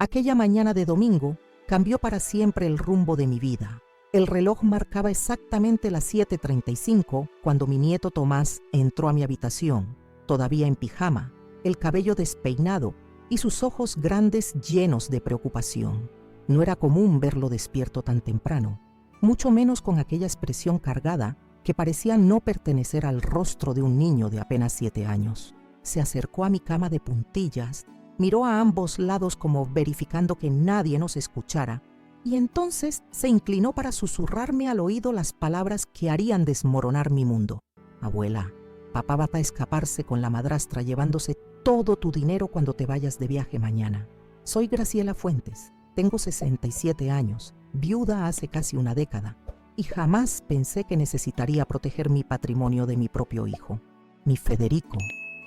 Aquella mañana de domingo cambió para siempre el rumbo de mi vida. El reloj marcaba exactamente las 7:35 cuando mi nieto Tomás entró a mi habitación, todavía en pijama, el cabello despeinado y sus ojos grandes llenos de preocupación. No era común verlo despierto tan temprano, mucho menos con aquella expresión cargada que parecía no pertenecer al rostro de un niño de apenas 7 años. Se acercó a mi cama de puntillas, miró a ambos lados como verificando que nadie nos escuchara, y entonces se inclinó para susurrarme al oído las palabras que harían desmoronar mi mundo. Abuela, papá va a escaparse con la madrastra llevándose todo tu dinero cuando te vayas de viaje mañana. Soy Graciela Fuentes, tengo 67 años, viuda hace casi una década, y jamás pensé que necesitaría proteger mi patrimonio de mi propio hijo, mi Federico,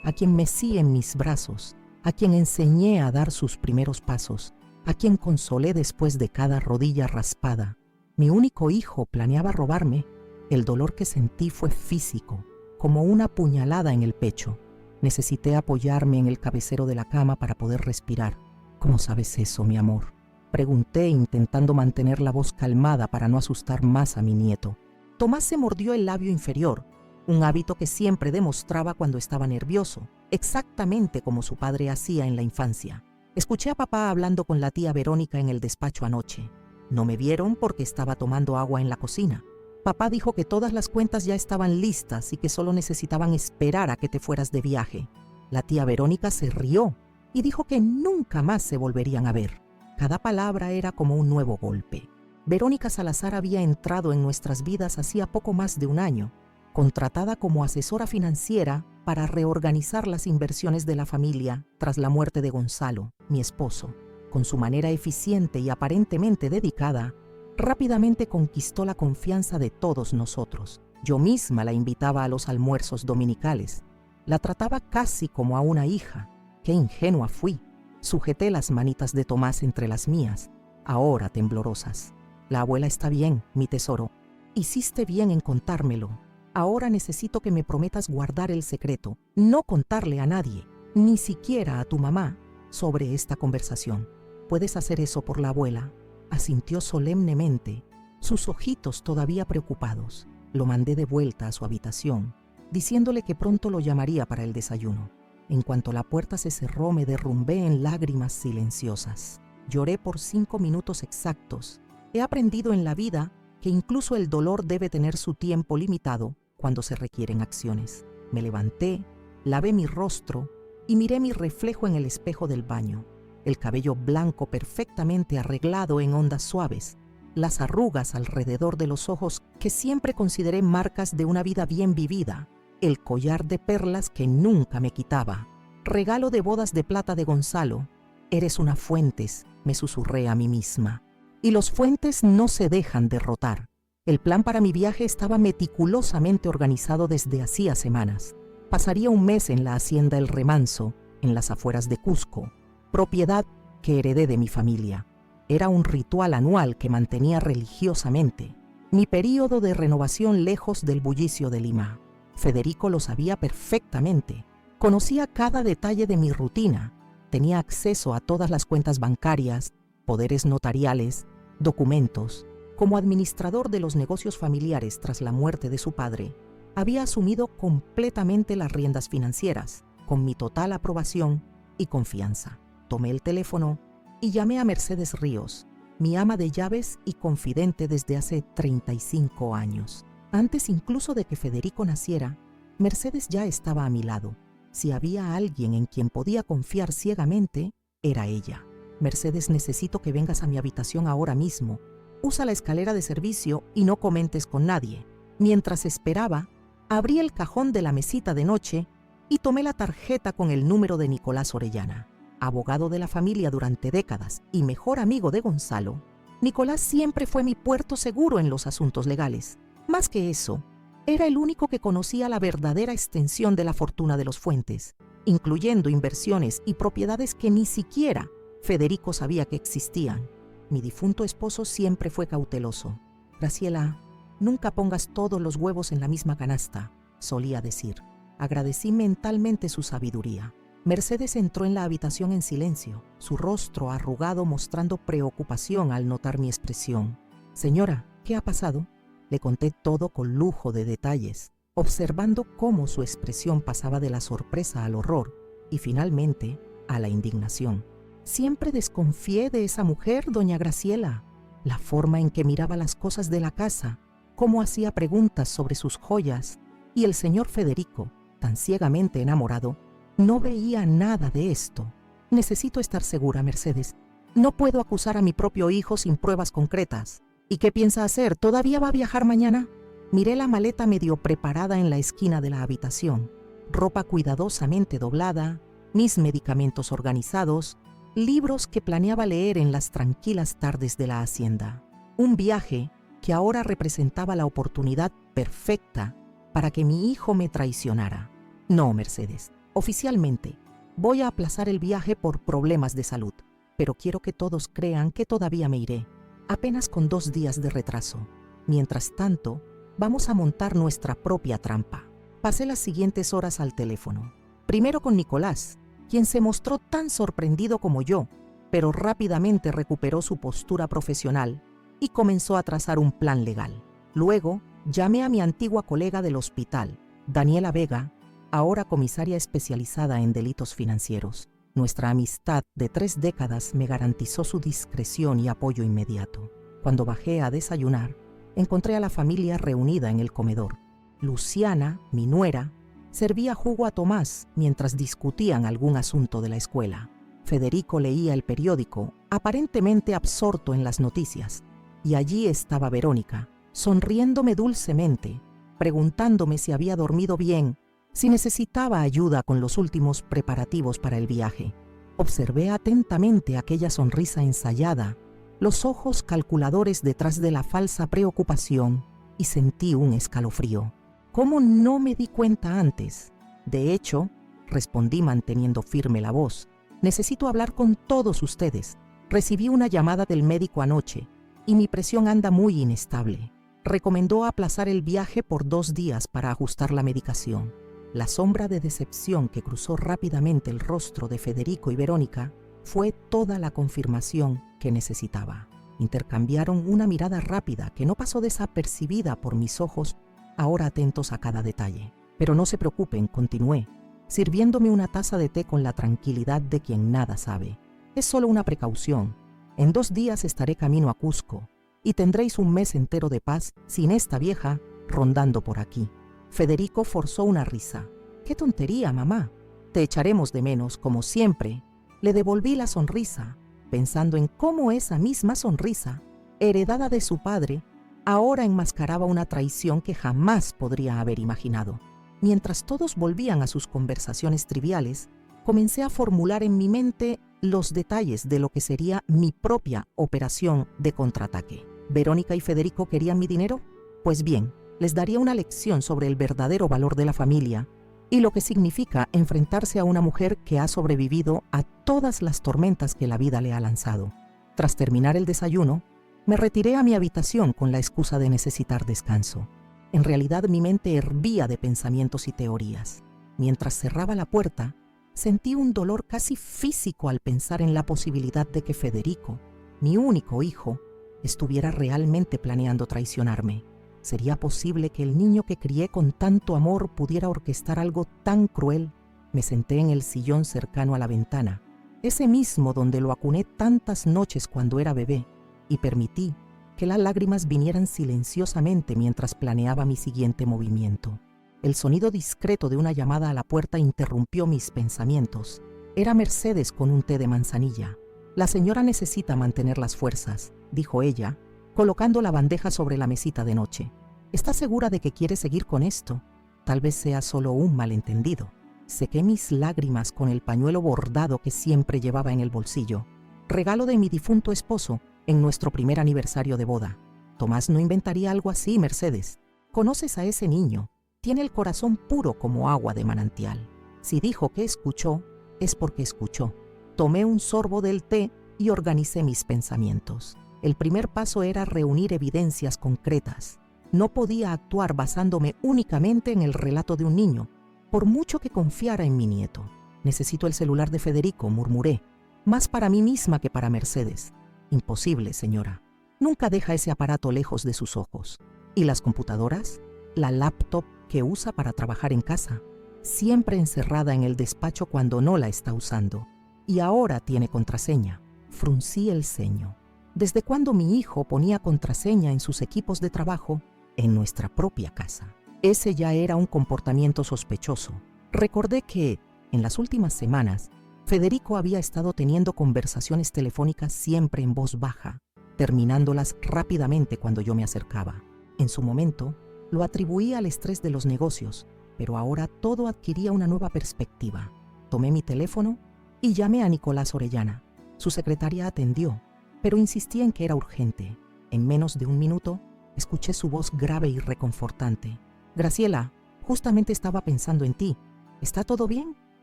a quien mecí en mis brazos, a quien enseñé a dar sus primeros pasos, a quien consolé después de cada rodilla raspada. Mi único hijo planeaba robarme. El dolor que sentí fue físico, como una puñalada en el pecho. Necesité apoyarme en el cabecero de la cama para poder respirar. ¿Cómo sabes eso, mi amor?, pregunté, intentando mantener la voz calmada para no asustar más a mi nieto. Tomás se mordió el labio inferior, un hábito que siempre demostraba cuando estaba nervioso, exactamente como su padre hacía en la infancia. Escuché a papá hablando con la tía Verónica en el despacho anoche. No me vieron porque estaba tomando agua en la cocina. Papá dijo que todas las cuentas ya estaban listas y que solo necesitaban esperar a que te fueras de viaje. La tía Verónica se rió y dijo que nunca más se volverían a ver. Cada palabra era como un nuevo golpe. Verónica Salazar había entrado en nuestras vidas hacía poco más de un año, contratada como asesora financiera para reorganizar las inversiones de la familia tras la muerte de Gonzalo, mi esposo. Con su manera eficiente y aparentemente dedicada, rápidamente conquistó la confianza de todos nosotros. Yo misma la invitaba a los almuerzos dominicales. La trataba casi como a una hija. ¡Qué ingenua fui! Sujeté las manitas de Tomás entre las mías, ahora temblorosas. La abuela está bien, mi tesoro. Hiciste bien en contármelo. Ahora necesito que me prometas guardar el secreto, no contarle a nadie, ni siquiera a tu mamá, sobre esta conversación. ¿Puedes hacer eso por la abuela?, asintió solemnemente, sus ojitos todavía preocupados. Lo mandé de vuelta a su habitación, diciéndole que pronto lo llamaría para el desayuno. En cuanto la puerta se cerró, me derrumbé en lágrimas silenciosas. Lloré por 5 minutos exactos. He aprendido en la vida que incluso el dolor debe tener su tiempo limitado cuando se requieren acciones. Me levanté, lavé mi rostro y miré mi reflejo en el espejo del baño. El cabello blanco perfectamente arreglado en ondas suaves, las arrugas alrededor de los ojos que siempre consideré marcas de una vida bien vivida, el collar de perlas que nunca me quitaba, regalo de bodas de plata de Gonzalo. Eres una Fuentes, me susurré a mí misma. Y los Fuentes no se dejan derrotar. El plan para mi viaje estaba meticulosamente organizado desde hacía semanas. Pasaría un mes en la hacienda El Remanso, en las afueras de Cusco, propiedad que heredé de mi familia. Era un ritual anual que mantenía religiosamente, mi período de renovación lejos del bullicio de Lima. Federico lo sabía perfectamente, conocía cada detalle de mi rutina, tenía acceso a todas las cuentas bancarias, poderes notariales, documentos. Como administrador de los negocios familiares tras la muerte de su padre, había asumido completamente las riendas financieras, con mi total aprobación y confianza. Tomé el teléfono y llamé a Mercedes Ríos, mi ama de llaves y confidente desde hace 35 años. Antes incluso de que Federico naciera, Mercedes ya estaba a mi lado. Si había alguien en quien podía confiar ciegamente, era ella. Mercedes, necesito que vengas a mi habitación ahora mismo. Usa la escalera de servicio y no comentes con nadie. Mientras esperaba, abrí el cajón de la mesita de noche y tomé la tarjeta con el número de Nicolás Orellana. Abogado de la familia durante décadas y mejor amigo de Gonzalo, Nicolás siempre fue mi puerto seguro en los asuntos legales. Más que eso, era el único que conocía la verdadera extensión de la fortuna de los Fuentes, incluyendo inversiones y propiedades que ni siquiera Federico sabía que existían. Mi difunto esposo siempre fue cauteloso. Graciela, nunca pongas todos los huevos en la misma canasta, solía decir. Agradecí mentalmente su sabiduría. Mercedes entró en la habitación en silencio, su rostro arrugado mostrando preocupación al notar mi expresión. «Señora, ¿qué ha pasado?». Le conté todo con lujo de detalles, observando cómo su expresión pasaba de la sorpresa al horror y finalmente a la indignación. «Siempre desconfié de esa mujer, doña Graciela. La forma en que miraba las cosas de la casa, cómo hacía preguntas sobre sus joyas, y el señor Federico, tan ciegamente enamorado, no veía nada de esto. Necesito estar segura, Mercedes. No puedo acusar a mi propio hijo sin pruebas concretas. ¿Y qué piensa hacer? ¿Todavía va a viajar mañana?». Miré la maleta medio preparada en la esquina de la habitación. Ropa cuidadosamente doblada, mis medicamentos organizados, libros que planeaba leer en las tranquilas tardes de la hacienda. Un viaje que ahora representaba la oportunidad perfecta para que mi hijo me traicionara. No, Mercedes, oficialmente voy a aplazar el viaje por problemas de salud, pero quiero que todos crean que todavía me iré, apenas con 2 días de retraso. Mientras tanto, vamos a montar nuestra propia trampa. Pasé las siguientes horas al teléfono. Primero con Nicolás, quien se mostró tan sorprendido como yo, pero rápidamente recuperó su postura profesional y comenzó a trazar un plan legal. Luego, llamé a mi antigua colega del hospital, Daniela Vega, ahora comisaria especializada en delitos financieros. Nuestra amistad de 3 décadas me garantizó su discreción y apoyo inmediato. Cuando bajé a desayunar, encontré a la familia reunida en el comedor. Luciana, mi nuera, servía jugo a Tomás mientras discutían algún asunto de la escuela. Federico leía el periódico, aparentemente absorto en las noticias, y allí estaba Verónica, sonriéndome dulcemente, preguntándome si había dormido bien, si necesitaba ayuda con los últimos preparativos para el viaje. Observé atentamente aquella sonrisa ensayada, los ojos calculadores detrás de la falsa preocupación, y sentí un escalofrío. ¿Cómo no me di cuenta antes? De hecho, respondí manteniendo firme la voz, necesito hablar con todos ustedes. Recibí una llamada del médico anoche y mi presión anda muy inestable. Recomendó aplazar el viaje por 2 días para ajustar la medicación. La sombra de decepción que cruzó rápidamente el rostro de Federico y Verónica fue toda la confirmación que necesitaba. Intercambiaron una mirada rápida que no pasó desapercibida por mis ojos, ahora atentos a cada detalle. Pero no se preocupen, continué, sirviéndome una taza de té con la tranquilidad de quien nada sabe. Es solo una precaución. En 2 días estaré camino a Cusco y tendréis un mes entero de paz sin esta vieja rondando por aquí. Federico forzó una risa. «¡Qué tontería, mamá! Te echaremos de menos, como siempre». Le devolví la sonrisa, pensando en cómo esa misma sonrisa, heredada de su padre, ahora enmascaraba una traición que jamás podría haber imaginado. Mientras todos volvían a sus conversaciones triviales, comencé a formular en mi mente los detalles de lo que sería mi propia operación de contraataque. ¿Verónica y Federico querían mi dinero? Pues bien, les daría una lección sobre el verdadero valor de la familia y lo que significa enfrentarse a una mujer que ha sobrevivido a todas las tormentas que la vida le ha lanzado. Tras terminar el desayuno, me retiré a mi habitación con la excusa de necesitar descanso. En realidad mi mente hervía de pensamientos y teorías. Mientras cerraba la puerta, sentí un dolor casi físico al pensar en la posibilidad de que Federico, mi único hijo, estuviera realmente planeando traicionarme. ¿Sería posible que el niño que crié con tanto amor pudiera orquestar algo tan cruel? Me senté en el sillón cercano a la ventana, ese mismo donde lo acuné tantas noches cuando era bebé, y permití que las lágrimas vinieran silenciosamente mientras planeaba mi siguiente movimiento. El sonido discreto de una llamada a la puerta interrumpió mis pensamientos. Era Mercedes con un té de manzanilla. «La señora necesita mantener las fuerzas», dijo ella, colocando la bandeja sobre la mesita de noche. «¿Está segura de que quiere seguir con esto? Tal vez sea solo un malentendido». Sequé mis lágrimas con el pañuelo bordado que siempre llevaba en el bolsillo, regalo de mi difunto esposo en nuestro primer aniversario de boda. «Tomás no inventaría algo así, Mercedes. Conoces a ese niño. Tiene el corazón puro como agua de manantial. Si dijo que escuchó, es porque escuchó». Tomé un sorbo del té y organicé mis pensamientos. El primer paso era reunir evidencias concretas. No podía actuar basándome únicamente en el relato de un niño, por mucho que confiara en mi nieto. Necesito el celular de Federico, murmuré. Más para mí misma que para Mercedes. Imposible, señora. Nunca deja ese aparato lejos de sus ojos. ¿Y las computadoras? La laptop que usa para trabajar en casa. Siempre encerrada en el despacho cuando no la está usando. Y ahora tiene contraseña. Fruncí el ceño. ¿Desde cuándo mi hijo ponía contraseña en sus equipos de trabajo en nuestra propia casa? Ese ya era un comportamiento sospechoso. Recordé que, en las últimas semanas, Federico había estado teniendo conversaciones telefónicas siempre en voz baja, terminándolas rápidamente cuando yo me acercaba. En su momento, lo atribuía al estrés de los negocios, pero ahora todo adquiría una nueva perspectiva. Tomé mi teléfono y llamé a Nicolás Orellana. Su secretaria atendió, pero insistía en que era urgente. En menos de un minuto, escuché su voz grave y reconfortante. Graciela, justamente estaba pensando en ti. ¿Está todo bien?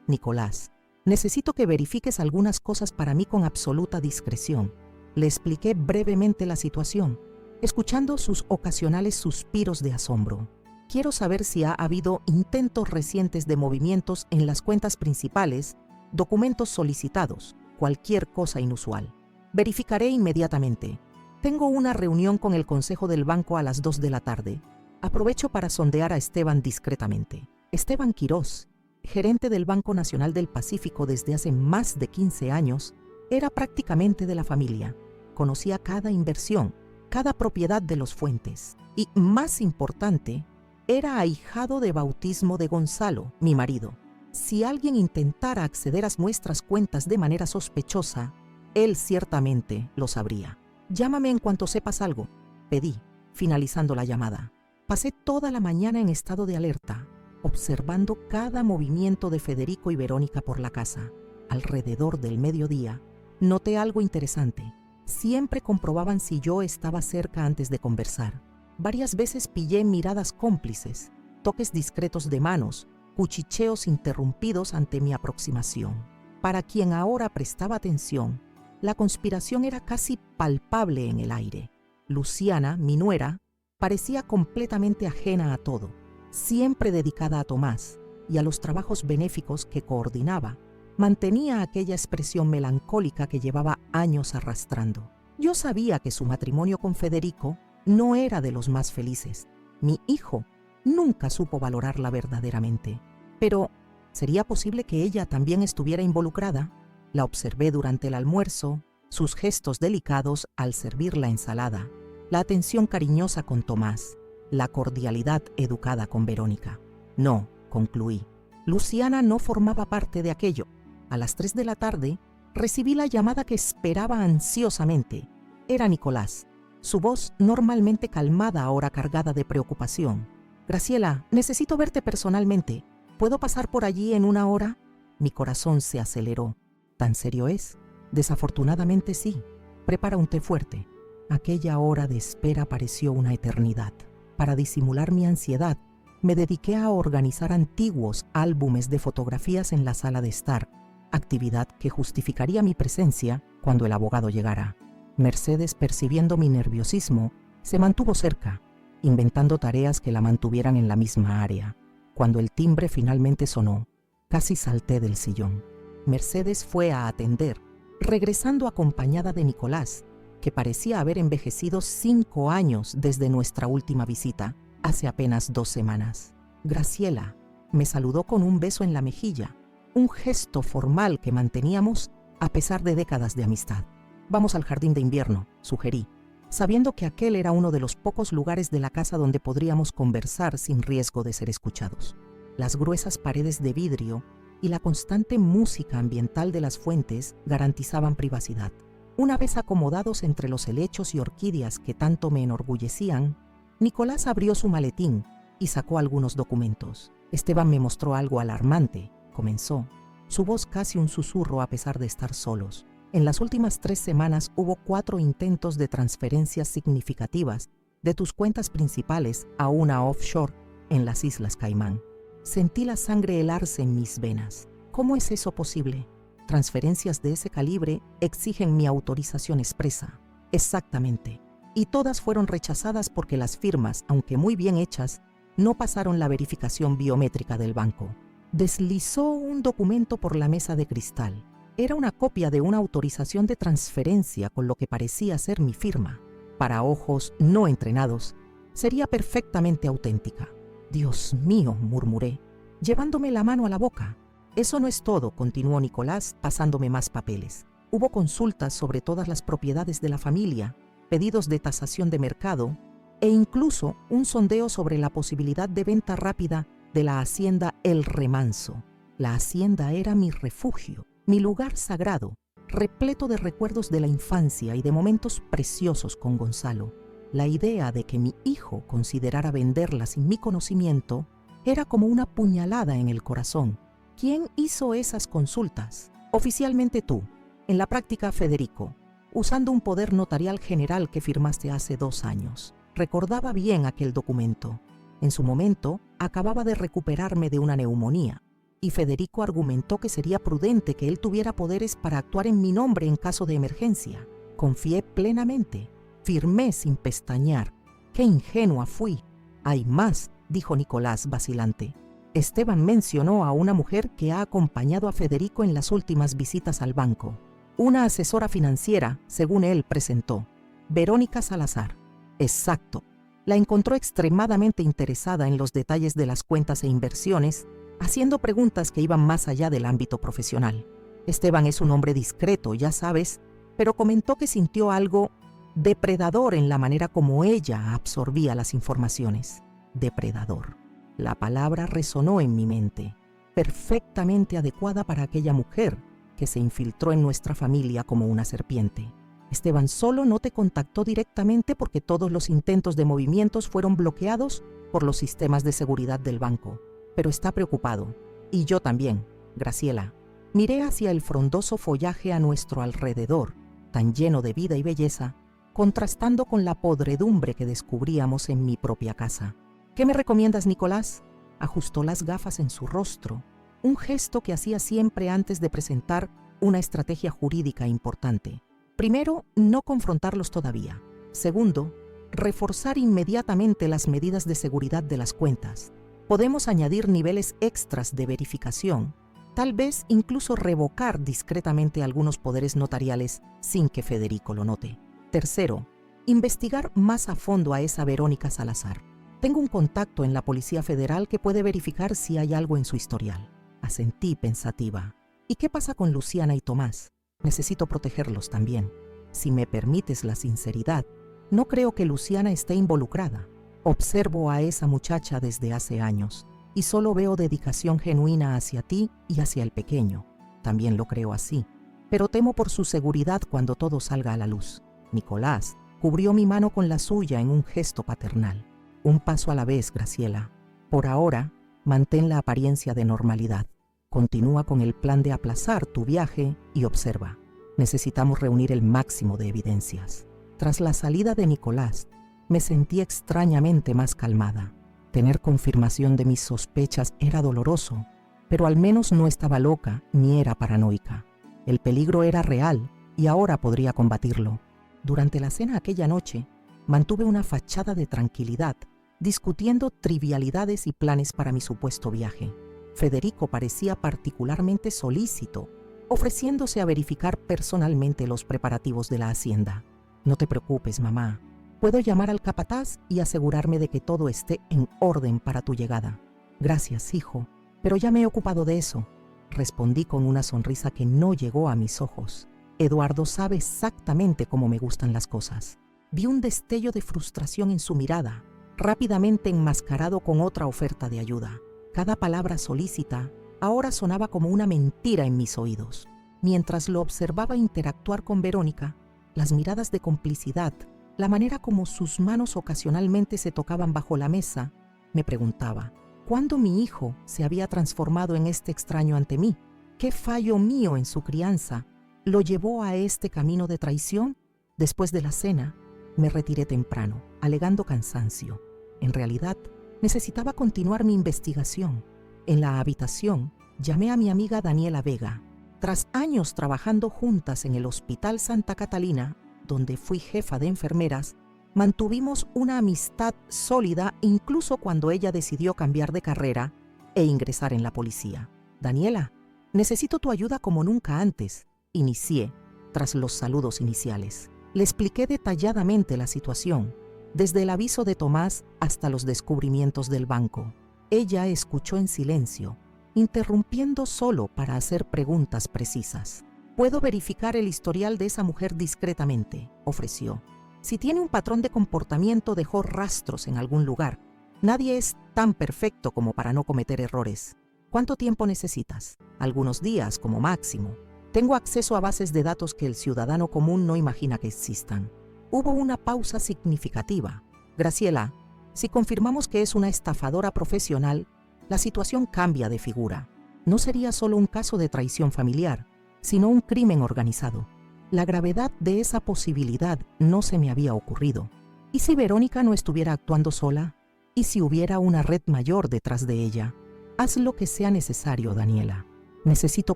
Nicolás, necesito que verifiques algunas cosas para mí con absoluta discreción. Le expliqué brevemente la situación, escuchando sus ocasionales suspiros de asombro. Quiero saber si ha habido intentos recientes de movimientos en las cuentas principales, documentos solicitados, cualquier cosa inusual. Verificaré inmediatamente. Tengo una reunión con el Consejo del Banco a las 2 de la tarde. Aprovecho para sondear a Esteban discretamente. Esteban Quirós, gerente del Banco Nacional del Pacífico desde hace más de 15 años, era prácticamente de la familia. Conocía cada inversión, cada propiedad de los Fuentes. Y, más importante, era ahijado de bautismo de Gonzalo, mi marido. Si alguien intentara acceder a nuestras cuentas de manera sospechosa, él ciertamente lo sabría. Llámame en cuanto sepas algo, pedí, finalizando la llamada. Pasé toda la mañana en estado de alerta, observando cada movimiento de Federico y Verónica por la casa. Alrededor del mediodía, noté algo interesante. Siempre comprobaban si yo estaba cerca antes de conversar. Varias veces pillé miradas cómplices, toques discretos de manos, cuchicheos interrumpidos ante mi aproximación. Para quien ahora prestaba atención, la conspiración era casi palpable en el aire. Luciana, mi nuera, parecía completamente ajena a todo, siempre dedicada a Tomás y a los trabajos benéficos que coordinaba. Mantenía aquella expresión melancólica que llevaba años arrastrando. Yo sabía que su matrimonio con Federico no era de los más felices. Mi hijo nunca supo valorarla verdaderamente. Pero, ¿sería posible que ella también estuviera involucrada? La observé durante el almuerzo, sus gestos delicados al servir la ensalada, la atención cariñosa con Tomás, la cordialidad educada con Verónica. No, concluí. Luciana no formaba parte de aquello. A las 3 de la tarde, recibí la llamada que esperaba ansiosamente. Era Nicolás, su voz normalmente calmada ahora cargada de preocupación. Graciela, necesito verte personalmente. ¿Puedo pasar por allí en una hora? Mi corazón se aceleró. ¿Tan serio es? Desafortunadamente sí. Prepara un té fuerte. Aquella hora de espera pareció una eternidad. Para disimular mi ansiedad, me dediqué a organizar antiguos álbumes de fotografías en la sala de estar, actividad que justificaría mi presencia cuando el abogado llegara. Mercedes, percibiendo mi nerviosismo, se mantuvo cerca, inventando tareas que la mantuvieran en la misma área. Cuando el timbre finalmente sonó, casi salté del sillón. Mercedes fue a atender, regresando acompañada de Nicolás, que parecía haber envejecido 5 años desde nuestra última visita, hace apenas 2 semanas. Graciela me saludó con un beso en la mejilla, un gesto formal que manteníamos a pesar de décadas de amistad. Vamos al jardín de invierno, sugerí, sabiendo que aquel era uno de los pocos lugares de la casa donde podríamos conversar sin riesgo de ser escuchados. Las gruesas paredes de vidrio y la constante música ambiental de las fuentes garantizaban privacidad. Una vez acomodados entre los helechos y orquídeas que tanto me enorgullecían, Nicolás abrió su maletín y sacó algunos documentos. Esteban me mostró algo alarmante, comenzó, su voz casi un susurro a pesar de estar solos. En las últimas 3 semanas hubo 4 intentos de transferencias significativas de tus cuentas principales a una offshore en las Islas Caimán. Sentí la sangre helarse en mis venas. ¿Cómo es eso posible? Transferencias de ese calibre exigen mi autorización expresa. Exactamente. Y todas fueron rechazadas porque las firmas, aunque muy bien hechas, no pasaron la verificación biométrica del banco. Deslizó un documento por la mesa de cristal. Era una copia de una autorización de transferencia con lo que parecía ser mi firma. Para ojos no entrenados, sería perfectamente auténtica. «Dios mío», murmuré, llevándome la mano a la boca. «Eso no es todo», continuó Nicolás, pasándome más papeles. Hubo consultas sobre todas las propiedades de la familia, pedidos de tasación de mercado e incluso un sondeo sobre la posibilidad de venta rápida de la hacienda El Remanso. La hacienda era mi refugio, mi lugar sagrado, repleto de recuerdos de la infancia y de momentos preciosos con Gonzalo. La idea de que mi hijo considerara venderla sin mi conocimiento era como una puñalada en el corazón. ¿Quién hizo esas consultas? Oficialmente tú, en la práctica Federico, usando un poder notarial general que firmaste hace 2 años. Recordaba bien aquel documento. En su momento, acababa de recuperarme de una neumonía, y Federico argumentó que sería prudente que él tuviera poderes para actuar en mi nombre en caso de emergencia. Confié plenamente. Firmé sin pestañear. ¡Qué ingenua fui! «Hay más», dijo Nicolás vacilante. «Esteban mencionó a una mujer que ha acompañado a Federico en las últimas visitas al banco. Una asesora financiera, según él presentó. Verónica Salazar». «Exacto». La encontró extremadamente interesada en los detalles de las cuentas e inversiones, haciendo preguntas que iban más allá del ámbito profesional. Esteban es un hombre discreto, ya sabes, pero comentó que sintió algo depredador en la manera como ella absorbía las informaciones. Depredador. La palabra resonó en mi mente, perfectamente adecuada para aquella mujer que se infiltró en nuestra familia como una serpiente. Esteban solo no te contactó directamente porque todos los intentos de movimientos fueron bloqueados por los sistemas de seguridad del banco. Pero está preocupado. Y yo también, Graciela. Miré hacia el frondoso follaje a nuestro alrededor, tan lleno de vida y belleza, contrastando con la podredumbre que descubríamos en mi propia casa. «¿Qué me recomiendas, Nicolás?». Ajustó las gafas en su rostro, un gesto que hacía siempre antes de presentar una estrategia jurídica importante. Primero, no confrontarlos todavía. Segundo, reforzar inmediatamente las medidas de seguridad de las cuentas. Podemos añadir niveles extras de verificación, tal vez incluso revocar discretamente algunos poderes notariales sin que Federico lo note. Tercero, investigar más a fondo a esa Verónica Salazar. Tengo un contacto en la Policía Federal que puede verificar si hay algo en su historial. Asentí pensativa. ¿Y qué pasa con Luciana y Tomás? Necesito protegerlos también. Si me permites la sinceridad, no creo que Luciana esté involucrada. Observo a esa muchacha desde hace años y solo veo dedicación genuina hacia ti y hacia el pequeño. También lo creo así, pero temo por su seguridad cuando todo salga a la luz. Nicolás cubrió mi mano con la suya en un gesto paternal. Un paso a la vez, Graciela. Por ahora, mantén la apariencia de normalidad. Continúa con el plan de aplazar tu viaje y observa. Necesitamos reunir el máximo de evidencias. Tras la salida de Nicolás, me sentí extrañamente más calmada. Tener confirmación de mis sospechas era doloroso, pero al menos no estaba loca ni era paranoica. El peligro era real y ahora podría combatirlo. Durante la cena aquella noche, mantuve una fachada de tranquilidad, discutiendo trivialidades y planes para mi supuesto viaje. Federico parecía particularmente solícito, ofreciéndose a verificar personalmente los preparativos de la hacienda. «No te preocupes, mamá. Puedo llamar al capataz y asegurarme de que todo esté en orden para tu llegada». «Gracias, hijo, pero ya me he ocupado de eso», respondí con una sonrisa que no llegó a mis ojos. Eduardo sabe exactamente cómo me gustan las cosas. Vi un destello de frustración en su mirada, rápidamente enmascarado con otra oferta de ayuda. Cada palabra solícita ahora sonaba como una mentira en mis oídos. Mientras lo observaba interactuar con Verónica, las miradas de complicidad, la manera como sus manos ocasionalmente se tocaban bajo la mesa, me preguntaba, ¿cuándo mi hijo se había transformado en este extraño ante mí? ¿Qué fallo mío en su crianza lo llevó a este camino de traición? Después de la cena, me retiré temprano, alegando cansancio. En realidad, necesitaba continuar mi investigación. En la habitación, llamé a mi amiga Daniela Vega. Tras años trabajando juntas en el Hospital Santa Catalina, donde fui jefa de enfermeras, mantuvimos una amistad sólida incluso cuando ella decidió cambiar de carrera e ingresar en la policía. Daniela, necesito tu ayuda como nunca antes, inicié tras los saludos iniciales. Le expliqué detalladamente la situación, desde el aviso de Tomás hasta los descubrimientos del banco. Ella escuchó en silencio, interrumpiendo solo para hacer preguntas precisas. «Puedo verificar el historial de esa mujer discretamente», ofreció. «Si tiene un patrón de comportamiento, dejó rastros en algún lugar. Nadie es tan perfecto como para no cometer errores. ¿Cuánto tiempo necesitas?» «Algunos días, como máximo. Tengo acceso a bases de datos que el ciudadano común no imagina que existan». Hubo una pausa significativa. «Graciela, si confirmamos que es una estafadora profesional, la situación cambia de figura. No sería solo un caso de traición familiar, sino un crimen organizado. La gravedad de esa posibilidad no se me había ocurrido. ¿Y si Verónica no estuviera actuando sola? ¿Y si hubiera una red mayor detrás de ella? Haz lo que sea necesario, Daniela. Necesito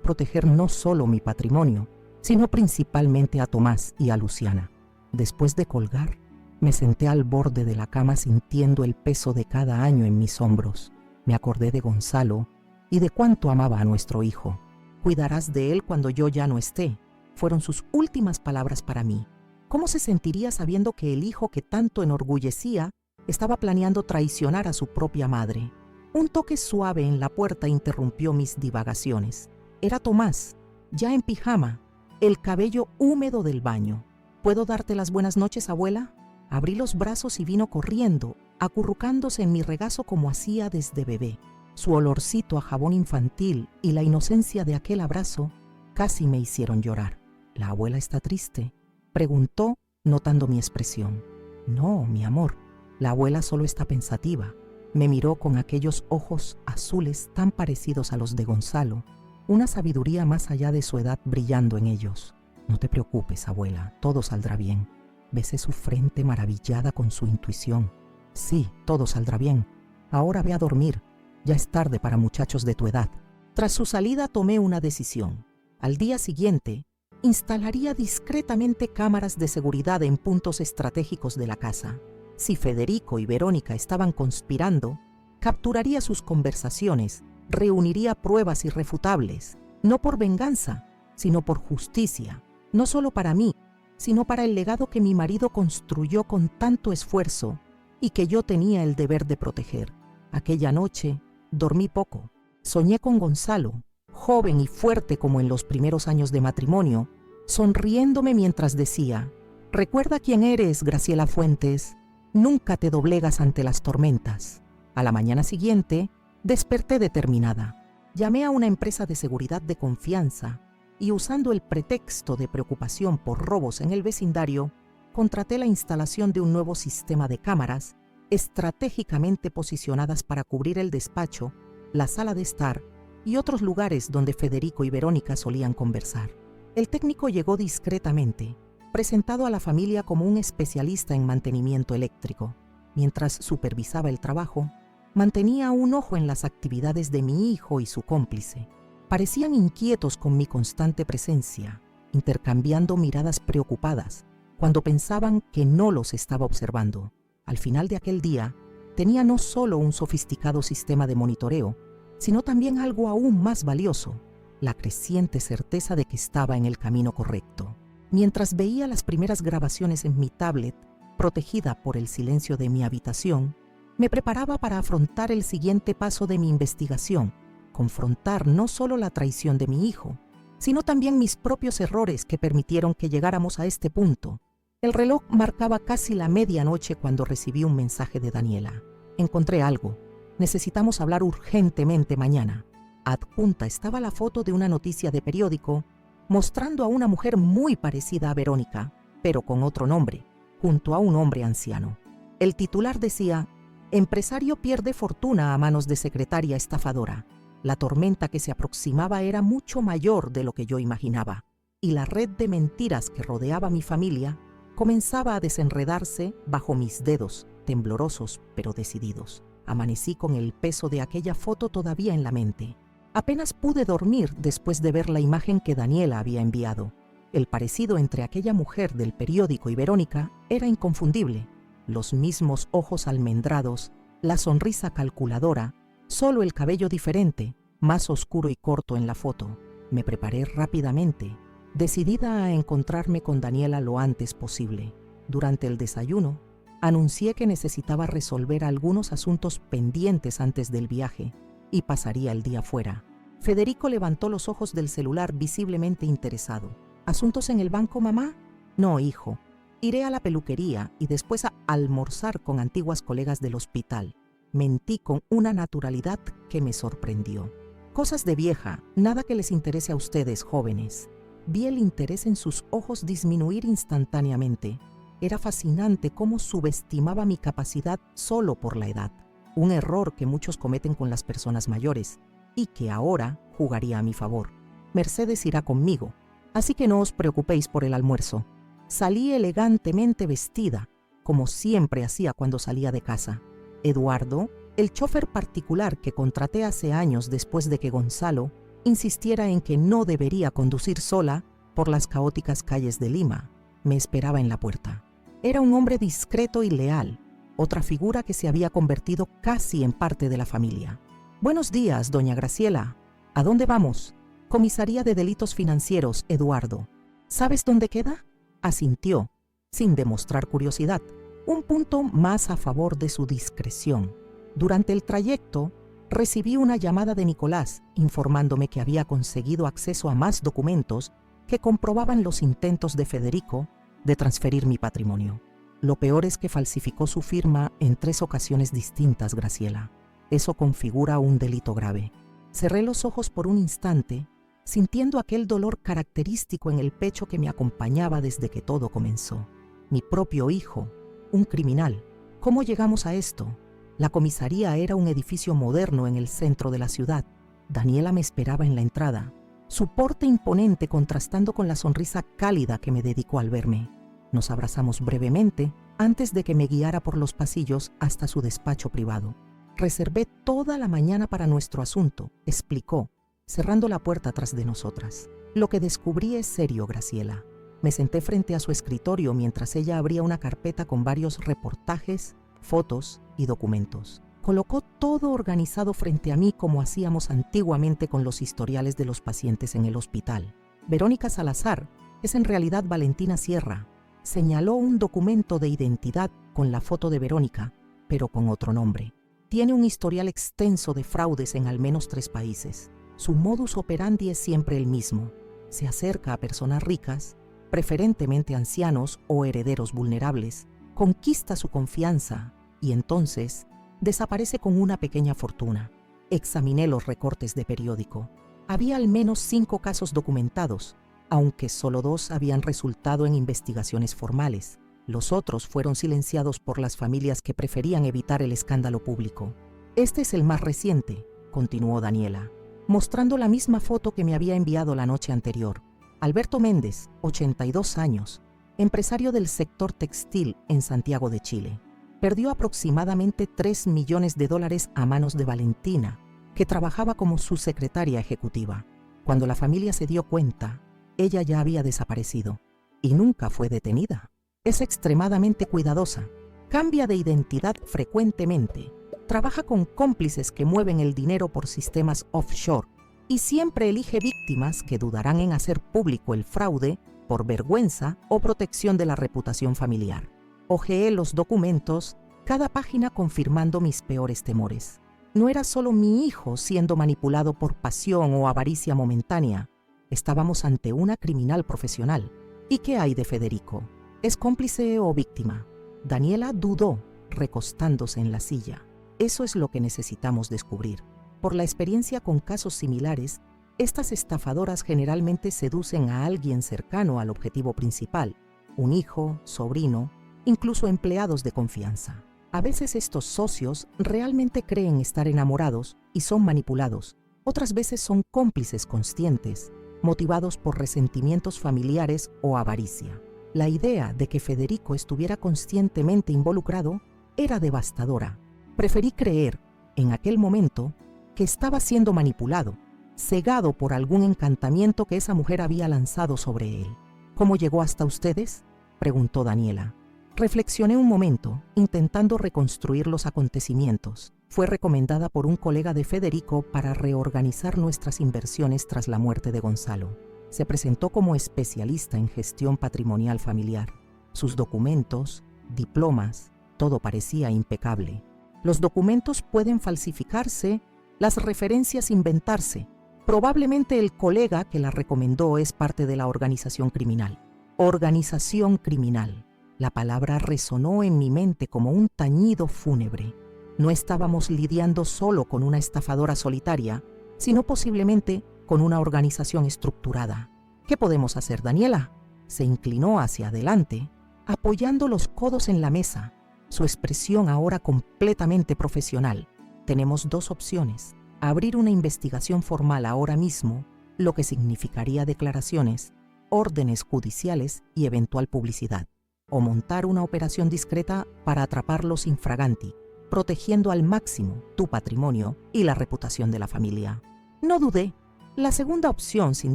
proteger no solo mi patrimonio, sino principalmente a Tomás y a Luciana». Después de colgar, me senté al borde de la cama sintiendo el peso de cada año en mis hombros. Me acordé de Gonzalo y de cuánto amaba a nuestro hijo. «Cuidarás de él cuando yo ya no esté», fueron sus últimas palabras para mí. ¿Cómo se sentiría sabiendo que el hijo que tanto enorgullecía estaba planeando traicionar a su propia madre? Un toque suave en la puerta interrumpió mis divagaciones. Era Tomás, ya en pijama, el cabello húmedo del baño. «¿Puedo darte las buenas noches, abuela?». Abrí los brazos y vino corriendo, acurrucándose en mi regazo como hacía desde bebé. Su olorcito a jabón infantil y la inocencia de aquel abrazo casi me hicieron llorar. «¿La abuela está triste?», preguntó, notando mi expresión. «No, mi amor, la abuela solo está pensativa». Me miró con aquellos ojos azules tan parecidos a los de Gonzalo, una sabiduría más allá de su edad brillando en ellos. «No te preocupes, abuela, todo saldrá bien». Besé su frente maravillada con su intuición. «Sí, todo saldrá bien. Ahora ve a dormir. Ya es tarde para muchachos de tu edad». Tras su salida tomé una decisión. Al día siguiente, instalaría discretamente cámaras de seguridad en puntos estratégicos de la casa. Si Federico y Verónica estaban conspirando, capturaría sus conversaciones, reuniría pruebas irrefutables, no por venganza, sino por justicia. No solo para mí, sino para el legado que mi marido construyó con tanto esfuerzo y que yo tenía el deber de proteger. Aquella noche dormí poco. Soñé con Gonzalo, joven y fuerte como en los primeros años de matrimonio, sonriéndome mientras decía: «Recuerda quién eres, Graciela Fuentes. Nunca te doblegas ante las tormentas». A la mañana siguiente, desperté determinada. Llamé a una empresa de seguridad de confianza y, usando el pretexto de preocupación por robos en el vecindario, contraté la instalación de un nuevo sistema de cámaras estratégicamente posicionadas para cubrir el despacho, la sala de estar y otros lugares donde Federico y Verónica solían conversar. El técnico llegó discretamente, presentado a la familia como un especialista en mantenimiento eléctrico. Mientras supervisaba el trabajo, mantenía un ojo en las actividades de mi hijo y su cómplice. Parecían inquietos con mi constante presencia, intercambiando miradas preocupadas cuando pensaban que no los estaba observando. Al final de aquel día, tenía no solo un sofisticado sistema de monitoreo, sino también algo aún más valioso: la creciente certeza de que estaba en el camino correcto. Mientras veía las primeras grabaciones en mi tablet, protegida por el silencio de mi habitación, me preparaba para afrontar el siguiente paso de mi investigación: confrontar no solo la traición de mi hijo, sino también mis propios errores que permitieron que llegáramos a este punto. El reloj marcaba casi la medianoche cuando recibí un mensaje de Daniela. «Encontré algo. Necesitamos hablar urgentemente mañana». Adjunta estaba la foto de una noticia de periódico mostrando a una mujer muy parecida a Verónica, pero con otro nombre, junto a un hombre anciano. El titular decía: «Empresario pierde fortuna a manos de secretaria estafadora». La tormenta que se aproximaba era mucho mayor de lo que yo imaginaba, y la red de mentiras que rodeaba a mi familia comenzaba a desenredarse bajo mis dedos, temblorosos pero decididos. Amanecí con el peso de aquella foto todavía en la mente. Apenas pude dormir después de ver la imagen que Daniela había enviado. El parecido entre aquella mujer del periódico y Verónica era inconfundible. Los mismos ojos almendrados, la sonrisa calculadora, solo el cabello diferente, más oscuro y corto en la foto. Me preparé rápidamente, decidida a encontrarme con Daniela lo antes posible. Durante el desayuno, anuncié que necesitaba resolver algunos asuntos pendientes antes del viaje y pasaría el día fuera. Federico levantó los ojos del celular visiblemente interesado. ¿Asuntos en el banco, mamá? No, hijo. Iré a la peluquería y después a almorzar con antiguas colegas del hospital. Mentí con una naturalidad que me sorprendió. Cosas de vieja, nada que les interese a ustedes, jóvenes. Vi el interés en sus ojos disminuir instantáneamente. Era fascinante cómo subestimaba mi capacidad solo por la edad. Un error que muchos cometen con las personas mayores y que ahora jugaría a mi favor. Mercedes irá conmigo, así que no os preocupéis por el almuerzo. Salí elegantemente vestida, como siempre hacía cuando salía de casa. Eduardo, el chofer particular que contraté hace años después de que Gonzalo insistiera en que no debería conducir sola por las caóticas calles de Lima, me esperaba en la puerta. Era un hombre discreto y leal, otra figura que se había convertido casi en parte de la familia. Buenos días, doña Graciela. ¿A dónde vamos? Comisaría de Delitos Financieros, Eduardo. ¿Sabes dónde queda? Asintió, sin demostrar curiosidad, un punto más a favor de su discreción. Durante el trayecto, recibí una llamada de Nicolás informándome que había conseguido acceso a más documentos que comprobaban los intentos de Federico de transferir mi patrimonio. Lo peor es que falsificó su firma en 3 ocasiones distintas, Graciela. Eso configura un delito grave. Cerré los ojos por un instante, sintiendo aquel dolor característico en el pecho que me acompañaba desde que todo comenzó. Mi propio hijo, un criminal. ¿Cómo llegamos a esto? La comisaría era un edificio moderno en el centro de la ciudad. Daniela me esperaba en la entrada, su porte imponente contrastando con la sonrisa cálida que me dedicó al verme. Nos abrazamos brevemente antes de que me guiara por los pasillos hasta su despacho privado. Reservé toda la mañana para nuestro asunto, explicó, cerrando la puerta tras de nosotras. Lo que descubrí es serio, Graciela. Me senté frente a su escritorio mientras ella abría una carpeta con varios reportajes, fotos y documentos. Colocó todo organizado frente a mí como hacíamos antiguamente con los historiales de los pacientes en el hospital. Verónica Salazar es en realidad Valentina Sierra. Señaló un documento de identidad con la foto de Verónica, pero con otro nombre. Tiene un historial extenso de fraudes en al menos 3 países. Su modus operandi es siempre el mismo. Se acerca a personas ricas, preferentemente ancianos o herederos vulnerables, conquista su confianza y entonces desaparece con una pequeña fortuna. Examiné los recortes de periódico. Había al menos 5 casos documentados, aunque solo 2 habían resultado en investigaciones formales. Los otros fueron silenciados por las familias que preferían evitar el escándalo público. Este es el más reciente, continuó Daniela, mostrando la misma foto que me había enviado la noche anterior. Alberto Méndez, 82 años, empresario del sector textil en Santiago de Chile. Perdió aproximadamente $3 millones a manos de Valentina, que trabajaba como su secretaria ejecutiva. Cuando la familia se dio cuenta, ella ya había desaparecido y nunca fue detenida. Es extremadamente cuidadosa, cambia de identidad frecuentemente, trabaja con cómplices que mueven el dinero por sistemas offshore y siempre elige víctimas que dudarán en hacer público el fraude por vergüenza o protección de la reputación familiar. Hojeé los documentos, cada página confirmando mis peores temores. No era solo mi hijo siendo manipulado por pasión o avaricia momentánea. Estábamos ante una criminal profesional. ¿Y qué hay de Federico? ¿Es cómplice o víctima? Daniela dudó, recostándose en la silla. Eso es lo que necesitamos descubrir. Por la experiencia con casos similares, estas estafadoras generalmente seducen a alguien cercano al objetivo principal, un hijo, sobrino, incluso empleados de confianza. A veces estos socios realmente creen estar enamorados y son manipulados. Otras veces son cómplices conscientes, motivados por resentimientos familiares o avaricia. La idea de que Federico estuviera conscientemente involucrado era devastadora. Preferí creer, en aquel momento, que estaba siendo manipulado, cegado por algún encantamiento que esa mujer había lanzado sobre él. ¿Cómo llegó hasta ustedes?, preguntó Daniela. Reflexioné un momento, intentando reconstruir los acontecimientos. Fue recomendada por un colega de Federico para reorganizar nuestras inversiones tras la muerte de Gonzalo. Se presentó como especialista en gestión patrimonial familiar. Sus documentos, diplomas, todo parecía impecable. Los documentos pueden falsificarse, las referencias inventarse. Probablemente el colega que la recomendó es parte de la organización criminal. Organización criminal. La palabra resonó en mi mente como un tañido fúnebre. No estábamos lidiando solo con una estafadora solitaria, sino posiblemente con una organización estructurada. ¿Qué podemos hacer, Daniela? Se inclinó hacia adelante, apoyando los codos en la mesa, su expresión ahora completamente profesional. Tenemos dos opciones: abrir una investigación formal ahora mismo, lo que significaría declaraciones, órdenes judiciales y eventual publicidad, o montar una operación discreta para atraparlos infraganti, protegiendo al máximo tu patrimonio y la reputación de la familia. No dudé. La segunda opción, sin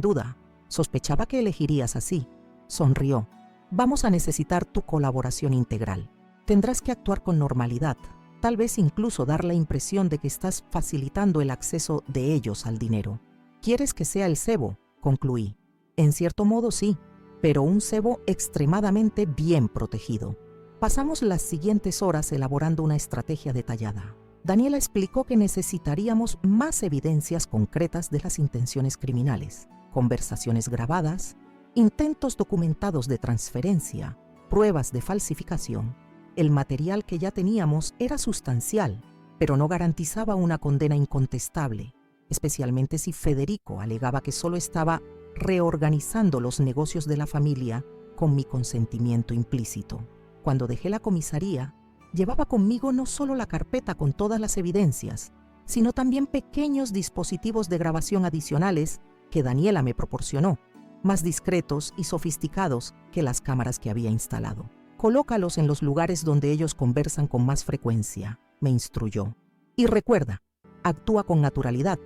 duda. Sospechaba que elegirías así. Sonrió. Vamos a necesitar tu colaboración integral. Tendrás que actuar con normalidad, tal vez incluso dar la impresión de que estás facilitando el acceso de ellos al dinero. ¿Quieres que sea el cebo?, concluí. En cierto modo sí, pero un cebo extremadamente bien protegido. Pasamos las siguientes horas elaborando una estrategia detallada. Daniela explicó que necesitaríamos más evidencias concretas de las intenciones criminales, conversaciones grabadas, intentos documentados de transferencia, pruebas de falsificación. El material que ya teníamos era sustancial, pero no garantizaba una condena incontestable, especialmente si Federico alegaba que solo estaba reorganizando los negocios de la familia con mi consentimiento implícito. Cuando dejé la comisaría, llevaba conmigo no solo la carpeta con todas las evidencias, sino también pequeños dispositivos de grabación adicionales que Daniela me proporcionó, más discretos y sofisticados que las cámaras que había instalado. Colócalos en los lugares donde ellos conversan con más frecuencia, me instruyó. Y recuerda, actúa con naturalidad.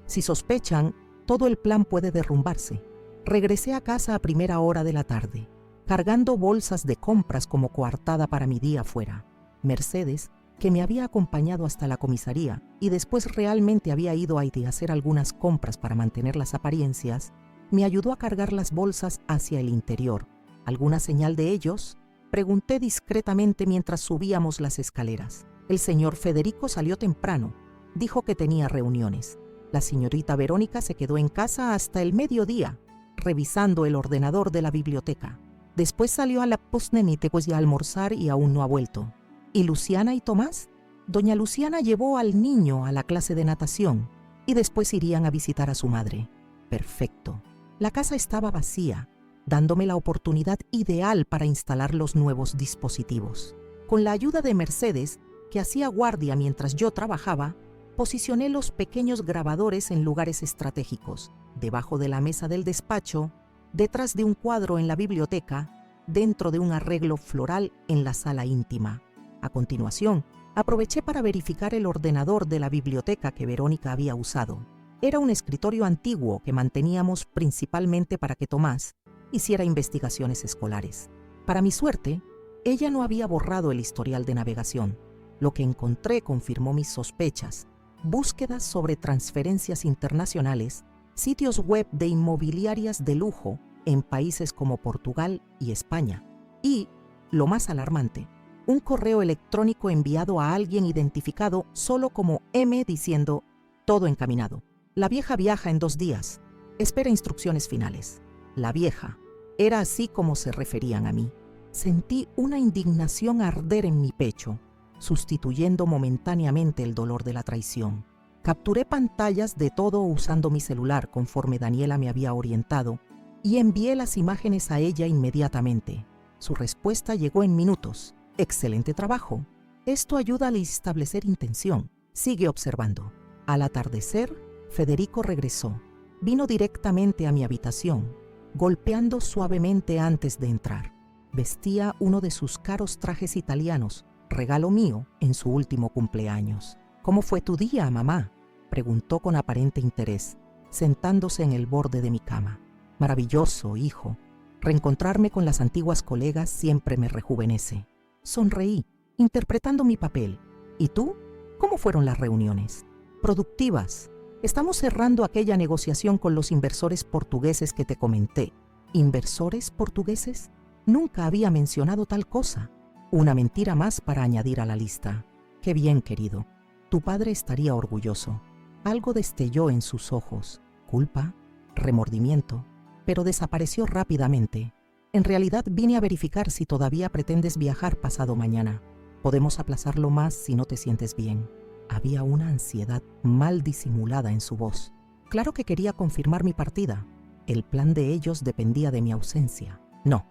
Si sospechan, todo el plan puede derrumbarse. Regresé a casa a primera hora de la tarde, cargando bolsas de compras como coartada para mi día fuera. Mercedes, que me había acompañado hasta la comisaría y después realmente había ido a hacer algunas compras para mantener las apariencias, me ayudó a cargar las bolsas hacia el interior. ¿Alguna señal de ellos?, pregunté discretamente mientras subíamos las escaleras. El señor Federico salió temprano. Dijo que tenía reuniones. La señorita Verónica se quedó en casa hasta el mediodía, revisando el ordenador de la biblioteca. Después salió a la postnemite pues ya a almorzar y aún no ha vuelto. ¿Y Luciana y Tomás? Doña Luciana llevó al niño a la clase de natación y después irían a visitar a su madre. Perfecto. La casa estaba vacía, dándome la oportunidad ideal para instalar los nuevos dispositivos. Con la ayuda de Mercedes, que hacía guardia mientras yo trabajaba, posicioné los pequeños grabadores en lugares estratégicos, debajo de la mesa del despacho, detrás de un cuadro en la biblioteca, dentro de un arreglo floral en la sala íntima. A continuación, aproveché para verificar el ordenador de la biblioteca que Verónica había usado. Era un escritorio antiguo que manteníamos principalmente para que Tomás hiciera investigaciones escolares. Para mi suerte, ella no había borrado el historial de navegación. Lo que encontré confirmó mis sospechas. Búsquedas sobre transferencias internacionales, sitios web de inmobiliarias de lujo en países como Portugal y España. Y, lo más alarmante, un correo electrónico enviado a alguien identificado solo como M diciendo: todo encaminado. La vieja viaja en 2 días. Espera instrucciones finales. La vieja. Era así como se referían a mí. Sentí una indignación arder en mi pecho, sustituyendo momentáneamente el dolor de la traición. Capturé pantallas de todo usando mi celular conforme Daniela me había orientado y envié las imágenes a ella inmediatamente. Su respuesta llegó en minutos. Excelente trabajo. Esto ayuda a establecer intención. Sigue observando. Al atardecer, Federico regresó. Vino directamente a mi habitación, golpeando suavemente antes de entrar. Vestía uno de sus caros trajes italianos, regalo mío en su último cumpleaños. ¿Cómo fue tu día, mamá?, preguntó con aparente interés, sentándose en el borde de mi cama. Maravilloso, hijo. Reencontrarme con las antiguas colegas siempre me rejuvenece. Sonreí, interpretando mi papel. ¿Y tú? ¿Cómo fueron las reuniones? Productivas. Estamos cerrando aquella negociación con los inversores portugueses que te comenté. ¿Inversores portugueses? Nunca había mencionado tal cosa. Una mentira más para añadir a la lista. Qué bien, querido. Tu padre estaría orgulloso. Algo destelló en sus ojos. Culpa, remordimiento, pero desapareció rápidamente. En realidad vine a verificar si todavía pretendes viajar pasado mañana. Podemos aplazarlo más si no te sientes bien. Había una ansiedad mal disimulada en su voz. Claro que quería confirmar mi partida. El plan de ellos dependía de mi ausencia. No,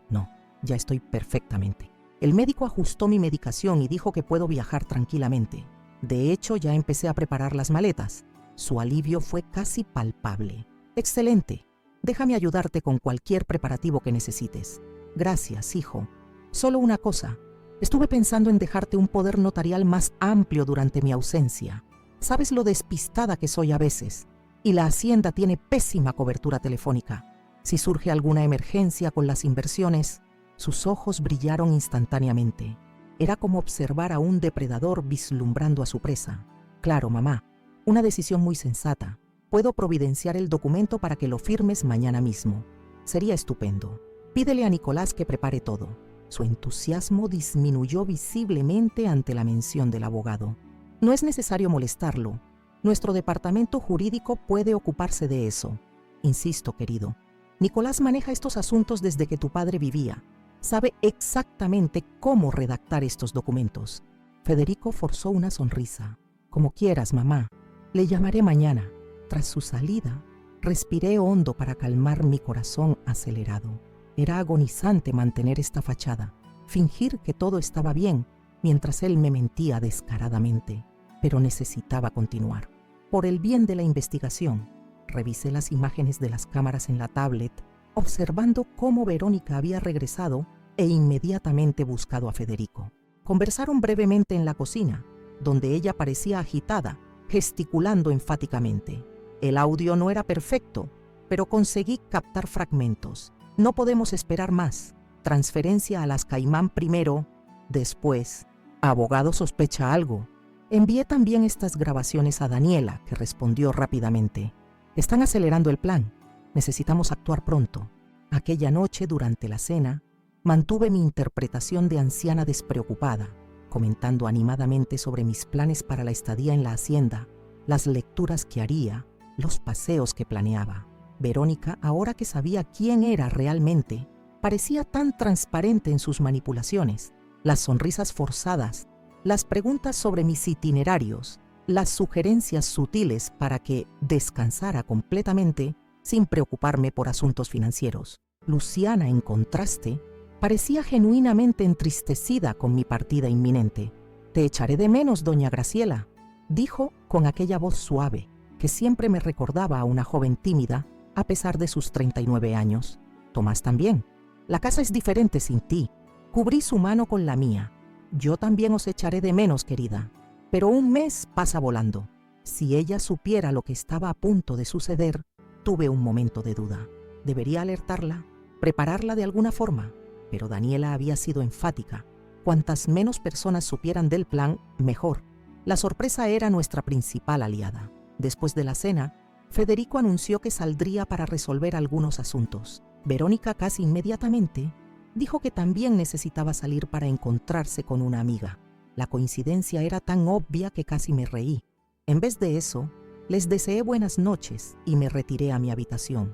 ya estoy perfectamente. El médico ajustó mi medicación y dijo que puedo viajar tranquilamente. De hecho, ya empecé a preparar las maletas. Su alivio fue casi palpable. Excelente. Déjame ayudarte con cualquier preparativo que necesites. Gracias, hijo. Solo una cosa. Estuve pensando en dejarte un poder notarial más amplio durante mi ausencia. Sabes lo despistada que soy a veces. Y la hacienda tiene pésima cobertura telefónica. Si surge alguna emergencia con las inversiones, sus ojos brillaron instantáneamente. Era como observar a un depredador vislumbrando a su presa. Claro, mamá, una decisión muy sensata. Puedo providenciar el documento para que lo firmes mañana mismo. Sería estupendo. Pídele a Nicolás que prepare todo. Su entusiasmo disminuyó visiblemente ante la mención del abogado. No es necesario molestarlo. Nuestro departamento jurídico puede ocuparse de eso. Insisto, querido. Nicolás maneja estos asuntos desde que tu padre vivía. Sabe exactamente cómo redactar estos documentos. Federico forzó una sonrisa. Como quieras, mamá. Le llamaré mañana. Tras su salida, respiré hondo para calmar mi corazón acelerado. Era agonizante mantener esta fachada, fingir que todo estaba bien, mientras él me mentía descaradamente. Pero necesitaba continuar. Por el bien de la investigación, revisé las imágenes de las cámaras en la tablet, observando cómo Verónica había regresado e inmediatamente buscado a Federico. Conversaron brevemente en la cocina, donde ella parecía agitada, gesticulando enfáticamente. El audio no era perfecto, pero conseguí captar fragmentos. No podemos esperar más. Transferencia a las Caimán primero, después. Abogado sospecha algo. Envié también estas grabaciones a Daniela, que respondió rápidamente. Están acelerando el plan. Necesitamos actuar pronto. Aquella noche, durante la cena, mantuve mi interpretación de anciana despreocupada, comentando animadamente sobre mis planes para la estadía en la hacienda, las lecturas que haría, los paseos que planeaba. Verónica, ahora que sabía quién era realmente, parecía tan transparente en sus manipulaciones, las sonrisas forzadas, las preguntas sobre mis itinerarios, las sugerencias sutiles para que descansara completamente sin preocuparme por asuntos financieros. Luciana, en contraste, parecía genuinamente entristecida con mi partida inminente. «Te echaré de menos, doña Graciela», dijo con aquella voz suave que siempre me recordaba a una joven tímida a pesar de sus 39 años. «Tomás también. La casa es diferente sin ti». Cubrí su mano con la mía. «Yo también os echaré de menos, querida. Pero un mes pasa volando». Si ella supiera lo que estaba a punto de suceder, tuve un momento de duda. ¿Debería alertarla? ¿Prepararla de alguna forma? Pero Daniela había sido enfática. Cuantas menos personas supieran del plan, mejor. La sorpresa era nuestra principal aliada. Después de la cena, Federico anunció que saldría para resolver algunos asuntos. Verónica casi inmediatamente dijo que también necesitaba salir para encontrarse con una amiga. La coincidencia era tan obvia que casi me reí. En vez de eso, les deseé buenas noches y me retiré a mi habitación.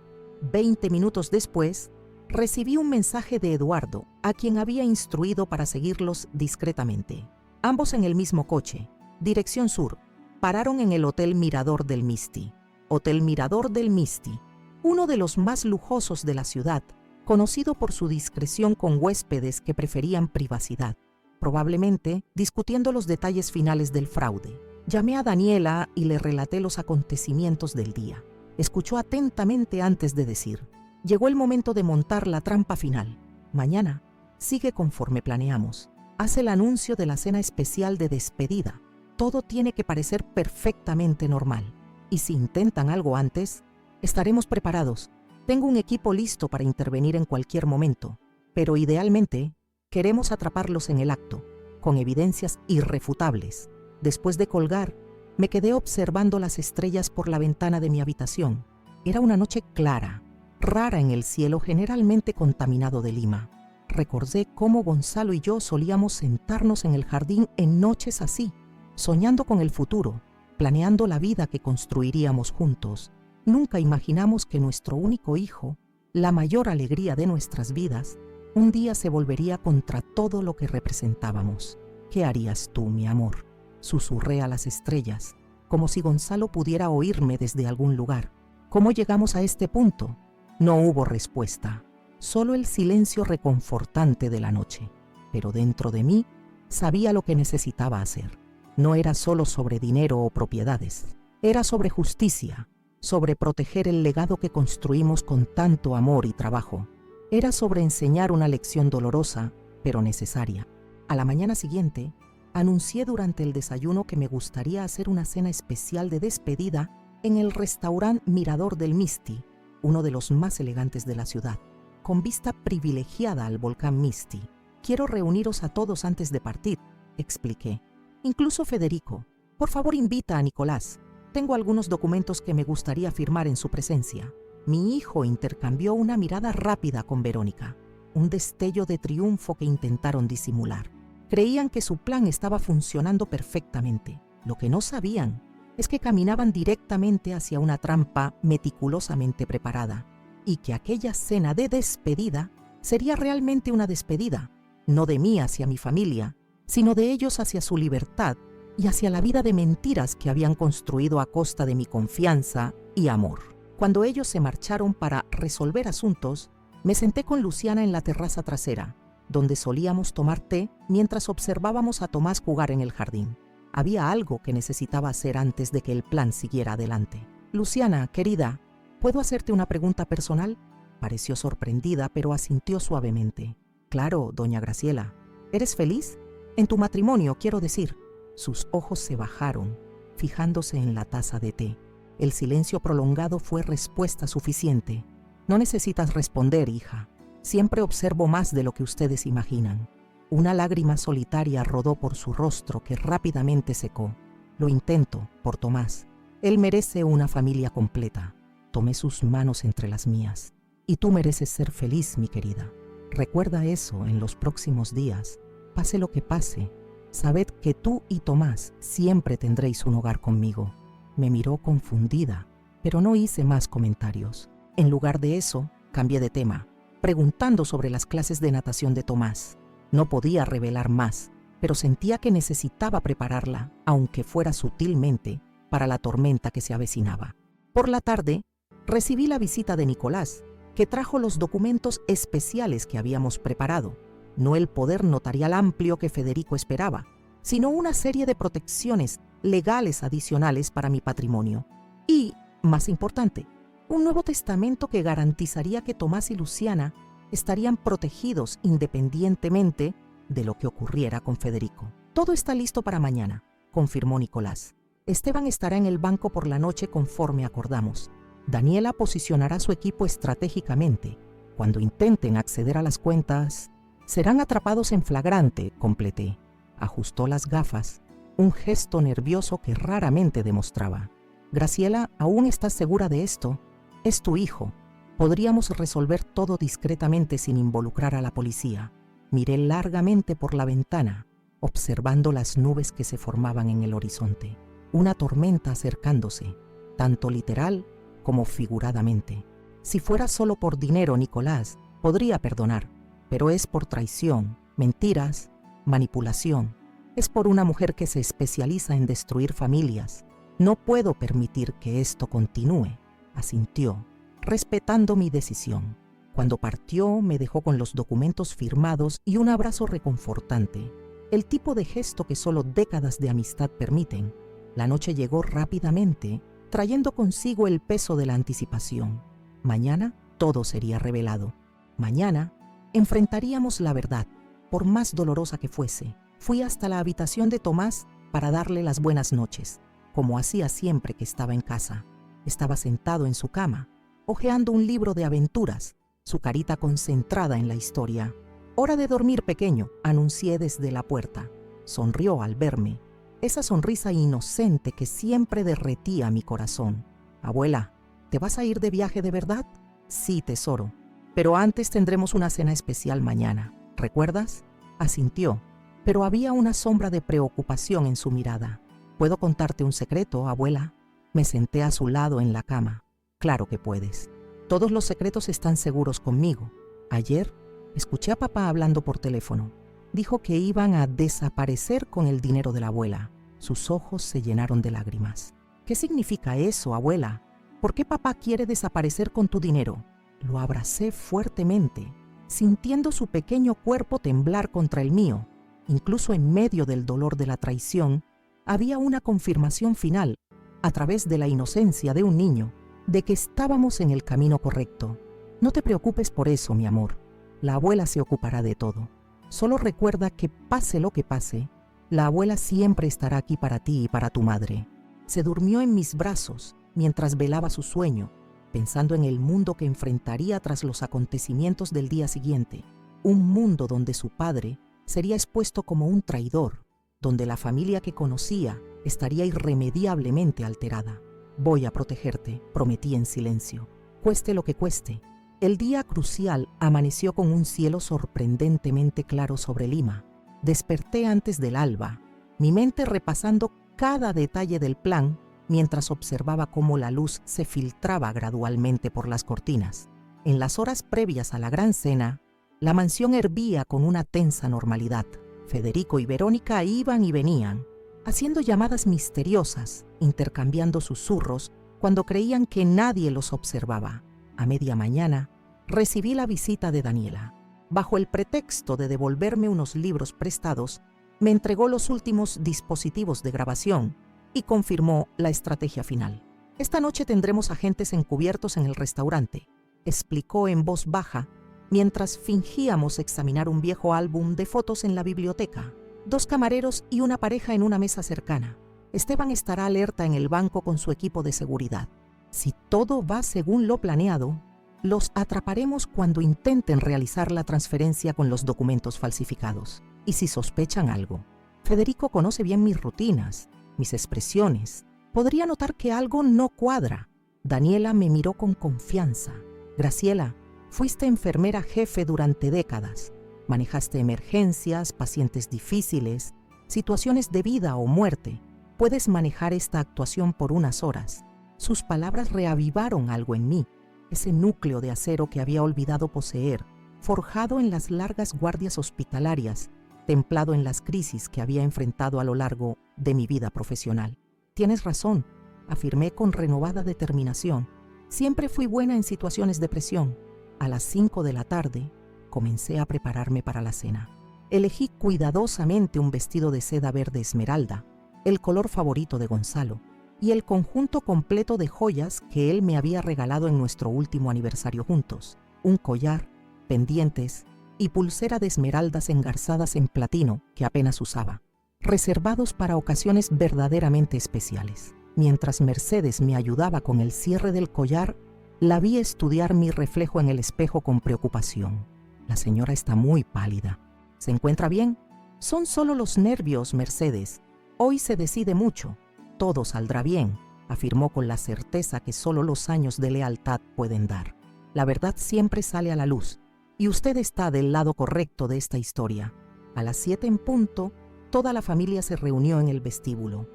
20 minutos después, recibí un mensaje de Eduardo, a quien había instruido para seguirlos discretamente. Ambos en el mismo coche, dirección sur, pararon en el Hotel Mirador del Misti. Hotel Mirador del Misti, uno de los más lujosos de la ciudad, conocido por su discreción con huéspedes que preferían privacidad, probablemente discutiendo los detalles finales del fraude. Llamé a Daniela y le relaté los acontecimientos del día. Escuchó atentamente antes de decir: «Llegó el momento de montar la trampa final. Mañana sigue conforme planeamos. Haz el anuncio de la cena especial de despedida. Todo tiene que parecer perfectamente normal. Y si intentan algo antes, estaremos preparados. Tengo un equipo listo para intervenir en cualquier momento, pero idealmente queremos atraparlos en el acto, con evidencias irrefutables. Después de colgar, me quedé observando las estrellas por la ventana de mi habitación. Era una noche clara, rara en el cielo generalmente contaminado de Lima. Recordé cómo Gonzalo y yo solíamos sentarnos en el jardín en noches así, soñando con el futuro, planeando la vida que construiríamos juntos. Nunca imaginamos que nuestro único hijo, la mayor alegría de nuestras vidas, un día se volvería contra todo lo que representábamos. ¿Qué harías tú, mi amor?, susurré a las estrellas, como si Gonzalo pudiera oírme desde algún lugar. ¿Cómo llegamos a este punto? No hubo respuesta, solo el silencio reconfortante de la noche. Pero dentro de mí sabía lo que necesitaba hacer. No era solo sobre dinero o propiedades, era sobre justicia, sobre proteger el legado que construimos con tanto amor y trabajo. Era sobre enseñar una lección dolorosa, pero necesaria. A la mañana siguiente, anuncié durante el desayuno que me gustaría hacer una cena especial de despedida en el restaurante Mirador del Misti, uno de los más elegantes de la ciudad, con vista privilegiada al volcán Misti. Quiero reuniros a todos antes de partir, expliqué. Incluso Federico. Por favor, invita a Nicolás. Tengo algunos documentos que me gustaría firmar en su presencia. Mi hijo intercambió una mirada rápida con Verónica, un destello de triunfo que intentaron disimular. Creían que su plan estaba funcionando perfectamente. Lo que no sabían es que caminaban directamente hacia una trampa meticulosamente preparada y que aquella cena de despedida sería realmente una despedida, no de mí hacia mi familia, sino de ellos hacia su libertad y hacia la vida de mentiras que habían construido a costa de mi confianza y amor. Cuando ellos se marcharon para resolver asuntos, me senté con Luciana en la terraza trasera, donde solíamos tomar té mientras observábamos a Tomás jugar en el jardín. Había algo que necesitaba hacer antes de que el plan siguiera adelante. Luciana, querida, ¿puedo hacerte una pregunta personal? Pareció sorprendida, pero asintió suavemente. Claro, doña Graciela. ¿Eres feliz? En tu matrimonio, quiero decir. Sus ojos se bajaron, fijándose en la taza de té. El silencio prolongado fue respuesta suficiente. No necesitas responder, hija. Siempre observo más de lo que ustedes imaginan. Una lágrima solitaria rodó por su rostro que rápidamente secó. Lo intento, por Tomás. Él merece una familia completa. Tomé sus manos entre las mías. Y tú mereces ser feliz, mi querida. Recuerda eso en los próximos días. Pase lo que pase, sabed que tú y Tomás siempre tendréis un hogar conmigo. Me miró confundida, pero no hice más comentarios. En lugar de eso, cambié de tema, preguntando sobre las clases de natación de Tomás. No podía revelar más, pero sentía que necesitaba prepararla, aunque fuera sutilmente, para la tormenta que se avecinaba. Por la tarde, recibí la visita de Nicolás, que trajo los documentos especiales que habíamos preparado. No el poder notarial amplio que Federico esperaba, sino una serie de protecciones legales adicionales para mi patrimonio. Y, más importante, un nuevo testamento que garantizaría que Tomás y Luciana estarían protegidos independientemente de lo que ocurriera con Federico. Todo está listo para mañana, confirmó Nicolás. Esteban estará en el banco por la noche conforme acordamos. Daniela posicionará su equipo estratégicamente. Cuando intenten acceder a las cuentas, serán atrapados en flagrante, completé. Ajustó las gafas, un gesto nervioso que raramente demostraba. Graciela, ¿aún estás segura de esto? Es tu hijo. Podríamos resolver todo discretamente sin involucrar a la policía. Miré largamente por la ventana, observando las nubes que se formaban en el horizonte. Una tormenta acercándose, tanto literal como figuradamente. Si fuera solo por dinero, Nicolás, podría perdonar, pero es por traición, mentiras, manipulación. Es por una mujer que se especializa en destruir familias. No puedo permitir que esto continúe, asintió, respetando mi decisión. Cuando partió, me dejó con los documentos firmados y un abrazo reconfortante, el tipo de gesto que solo décadas de amistad permiten. La noche llegó rápidamente, trayendo consigo el peso de la anticipación. Mañana todo sería revelado. Mañana enfrentaríamos la verdad, por más dolorosa que fuese. Fui hasta la habitación de Tomás para darle las buenas noches, como hacía siempre que estaba en casa. Estaba sentado en su cama, hojeando un libro de aventuras, su carita concentrada en la historia. «Hora de dormir, pequeño», anuncié desde la puerta. Sonrió al verme. esa sonrisa inocente que siempre derretía mi corazón. Abuela, ¿te vas a ir de viaje de verdad? Sí, tesoro, pero antes tendremos una cena especial mañana. ¿Recuerdas? Asintió, pero había una sombra de preocupación en su mirada. ¿Puedo contarte un secreto, abuela? Me senté a su lado en la cama. Claro que puedes. Todos los secretos están seguros conmigo. Ayer escuché a papá hablando por teléfono. Dijo que iban a desaparecer con el dinero de la abuela. Sus ojos se llenaron de lágrimas. ¿Qué significa eso, abuela? ¿Por qué papá quiere desaparecer con tu dinero? Lo abracé fuertemente, sintiendo su pequeño cuerpo temblar contra el mío. Incluso en medio del dolor de la traición, había una confirmación final, a través de la inocencia de un niño, de que estábamos en el camino correcto. No te preocupes por eso, mi amor. La abuela se ocupará de todo. Solo recuerda que pase lo que pase, la abuela siempre estará aquí para ti y para tu madre. Se durmió en mis brazos mientras velaba su sueño, pensando en el mundo que enfrentaría tras los acontecimientos del día siguiente. Un mundo donde su padre sería expuesto como un traidor, donde la familia que conocía estaría irremediablemente alterada. Voy a protegerte, prometí en silencio, cueste lo que cueste. El día crucial amaneció con un cielo sorprendentemente claro sobre Lima. Desperté antes del alba, mi mente repasando cada detalle del plan mientras observaba cómo la luz se filtraba gradualmente por las cortinas. En las horas previas a la gran cena, la mansión hervía con una tensa normalidad. Federico y Verónica iban y venían, haciendo llamadas misteriosas, intercambiando susurros cuando creían que nadie los observaba. A media mañana, recibí la visita de Daniela. Bajo el pretexto de devolverme unos libros prestados, me entregó los últimos dispositivos de grabación y confirmó la estrategia final. Esta noche tendremos agentes encubiertos en el restaurante, explicó en voz baja, mientras fingíamos examinar un viejo álbum de fotos en la biblioteca. 2 camareros y una pareja en una mesa cercana. Esteban estará alerta en el banco con su equipo de seguridad. Si todo va según lo planeado, los atraparemos cuando intenten realizar la transferencia con los documentos falsificados. Y si sospechan algo, Federico conoce bien mis rutinas, mis expresiones. Podría notar que algo no cuadra. Daniela me miró con confianza. Graciela, fuiste enfermera jefe durante décadas. Manejaste emergencias, pacientes difíciles, situaciones de vida o muerte. Puedes manejar esta actuación por unas horas. Sus palabras reavivaron algo en mí, ese núcleo de acero que había olvidado poseer, forjado en las largas guardias hospitalarias, templado en las crisis que había enfrentado a lo largo de mi vida profesional. Tienes razón, afirmé con renovada determinación. Siempre fui buena en situaciones de presión. A las 5 de la tarde, comencé a prepararme para la cena. Elegí cuidadosamente un vestido de seda verde esmeralda, el color favorito de Gonzalo, y el conjunto completo de joyas que él me había regalado en nuestro último aniversario juntos. Un collar, pendientes y pulsera de esmeraldas engarzadas en platino que apenas usaba, reservados para ocasiones verdaderamente especiales. Mientras Mercedes me ayudaba con el cierre del collar, la vi estudiar mi reflejo en el espejo con preocupación. La señora está muy pálida. ¿Se encuentra bien? Son solo los nervios, Mercedes. Hoy se decide mucho. Todo saldrá bien, afirmó con la certeza que solo los años de lealtad pueden dar. La verdad siempre sale a la luz, y usted está del lado correcto de esta historia. A las 7 en punto, toda la familia se reunió en el vestíbulo.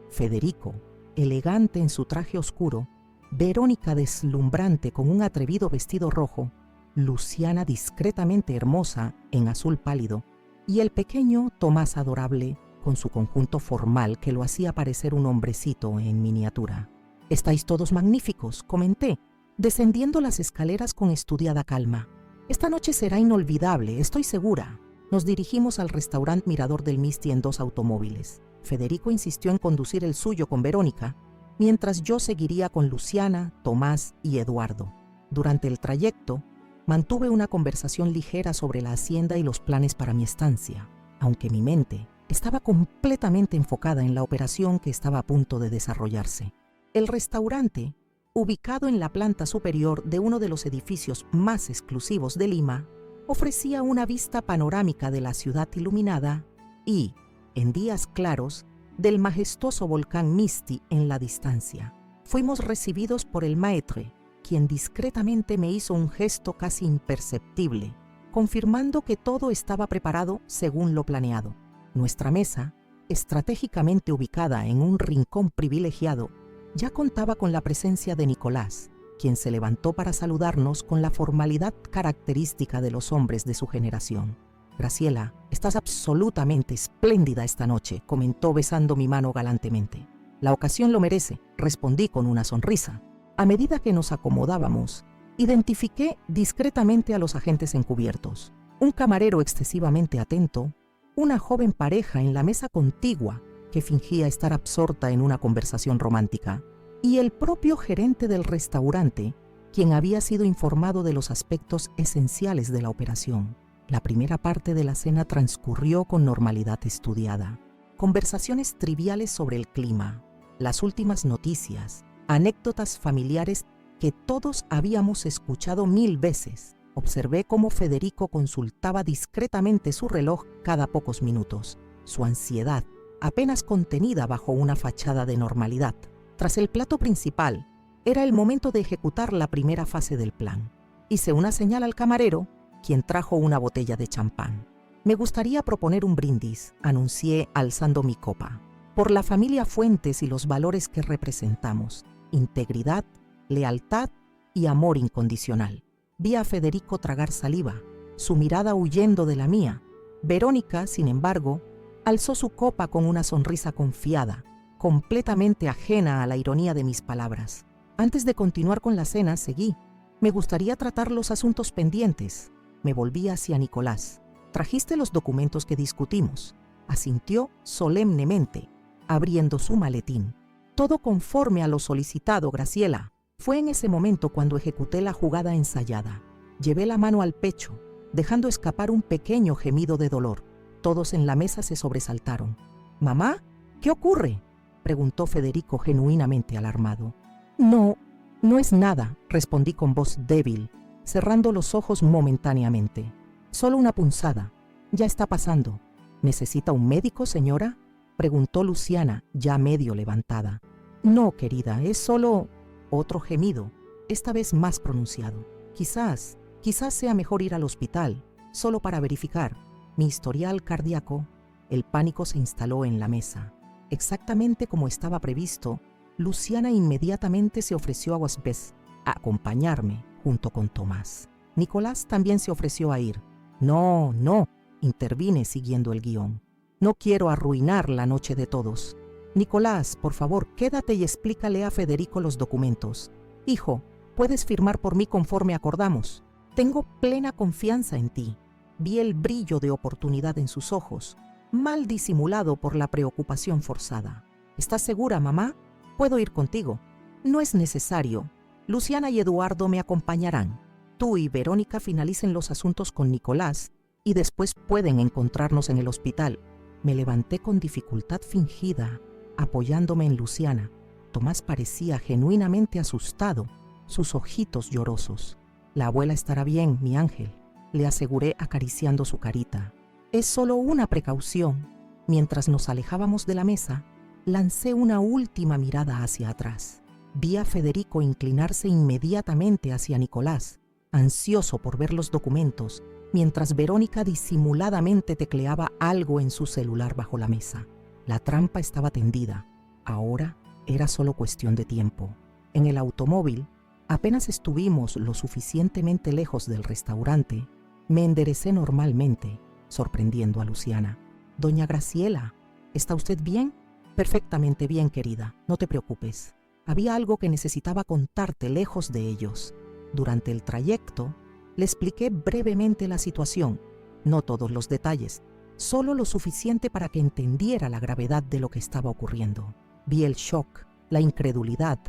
Federico, elegante en su traje oscuro, Verónica deslumbrante con un atrevido vestido rojo, Luciana discretamente hermosa en azul pálido, y el pequeño Tomás adorable con su conjunto formal que lo hacía parecer un hombrecito en miniatura. «Estáis todos magníficos», comenté, descendiendo las escaleras con estudiada calma. «Esta noche será inolvidable, estoy segura». Nos dirigimos al restaurante Mirador del Misti en 2 automóviles. Federico insistió en conducir el suyo con Verónica, mientras yo seguiría con Luciana, Tomás y Eduardo. Durante el trayecto, mantuve una conversación ligera sobre la hacienda y los planes para mi estancia, aunque mi mente estaba completamente enfocada en la operación que estaba a punto de desarrollarse. El restaurante, ubicado en la planta superior de uno de los edificios más exclusivos de Lima, ofrecía una vista panorámica de la ciudad iluminada y, en días claros, del majestuoso volcán Misti en la distancia. Fuimos recibidos por el maître, quien discretamente me hizo un gesto casi imperceptible, confirmando que todo estaba preparado según lo planeado. Nuestra mesa, estratégicamente ubicada en un rincón privilegiado, ya contaba con la presencia de Nicolás, quien se levantó para saludarnos con la formalidad característica de los hombres de su generación. «Graciela, estás absolutamente espléndida esta noche», comentó besando mi mano galantemente. «La ocasión lo merece», respondí con una sonrisa. A medida que nos acomodábamos, identifiqué discretamente a los agentes encubiertos, un camarero excesivamente atento, una joven pareja en la mesa contigua que fingía estar absorta en una conversación romántica, y el propio gerente del restaurante, quien había sido informado de los aspectos esenciales de la operación. La primera parte de la cena transcurrió con normalidad estudiada. Conversaciones triviales sobre el clima, las últimas noticias, anécdotas familiares que todos habíamos escuchado 1000 veces. Observé cómo Federico consultaba discretamente su reloj cada pocos minutos, su ansiedad apenas contenida bajo una fachada de normalidad. Tras el plato principal, era el momento de ejecutar la primera fase del plan. Hice una señal al camarero, quien trajo una botella de champán. «Me gustaría proponer un brindis», anuncié alzando mi copa, «por la familia Fuentes y los valores que representamos: integridad, lealtad y amor incondicional». Vi a Federico tragar saliva, su mirada huyendo de la mía. Verónica, sin embargo, alzó su copa con una sonrisa confiada, completamente ajena a la ironía de mis palabras. Antes de continuar con la cena, seguí. «Me gustaría tratar los asuntos pendientes». Me volví hacia Nicolás. «¿Trajiste los documentos que discutimos?», asintió solemnemente, abriendo su maletín. «Todo conforme a lo solicitado, Graciela». Fue en ese momento cuando ejecuté la jugada ensayada. Llevé la mano al pecho, dejando escapar un pequeño gemido de dolor. Todos en la mesa se sobresaltaron. «¿Mamá? ¿Qué ocurre?», preguntó Federico genuinamente alarmado. «No, no es nada», respondí con voz débil, cerrando los ojos momentáneamente. «Solo una punzada. Ya está pasando». «¿Necesita un médico, señora?», preguntó Luciana, ya medio levantada. «No, querida, es solo…». Otro gemido, esta vez más pronunciado. Quizás sea mejor ir al hospital, solo para verificar mi historial cardíaco». El pánico se instaló en la mesa. Exactamente como estaba previsto, Luciana inmediatamente se ofreció a acompañarme junto con Tomás. Nicolás también se ofreció a ir. «No, intervine siguiendo el guión. «No quiero arruinar la noche de todos. Nicolás, por favor, quédate y explícale a Federico los documentos. Hijo, puedes firmar por mí conforme acordamos. Tengo plena confianza en ti». Vi el brillo de oportunidad en sus ojos, mal disimulado por la preocupación forzada. «¿Estás segura, mamá? Puedo ir contigo». «No es necesario. Luciana y Eduardo me acompañarán. Tú y Verónica finalicen los asuntos con Nicolás y después pueden encontrarnos en el hospital». Me levanté con dificultad fingida, apoyándome en Luciana. Tomás parecía genuinamente asustado, sus ojitos llorosos. «La abuela estará bien, mi ángel», le aseguré acariciando su carita. «Es solo una precaución». Mientras nos alejábamos de la mesa, lancé una última mirada hacia atrás. Vi a Federico inclinarse inmediatamente hacia Nicolás, ansioso por ver los documentos, mientras Verónica disimuladamente tecleaba algo en su celular bajo la mesa. La trampa estaba tendida. Ahora era solo cuestión de tiempo. En el automóvil, apenas estuvimos lo suficientemente lejos del restaurante, me enderecé normalmente, sorprendiendo a Luciana. «Doña Graciela, ¿está usted bien?». «Perfectamente bien, querida, no te preocupes. Había algo que necesitaba contarte lejos de ellos». Durante el trayecto, le expliqué brevemente la situación, no todos los detalles, solo lo suficiente para que entendiera la gravedad de lo que estaba ocurriendo. Vi el shock, la incredulidad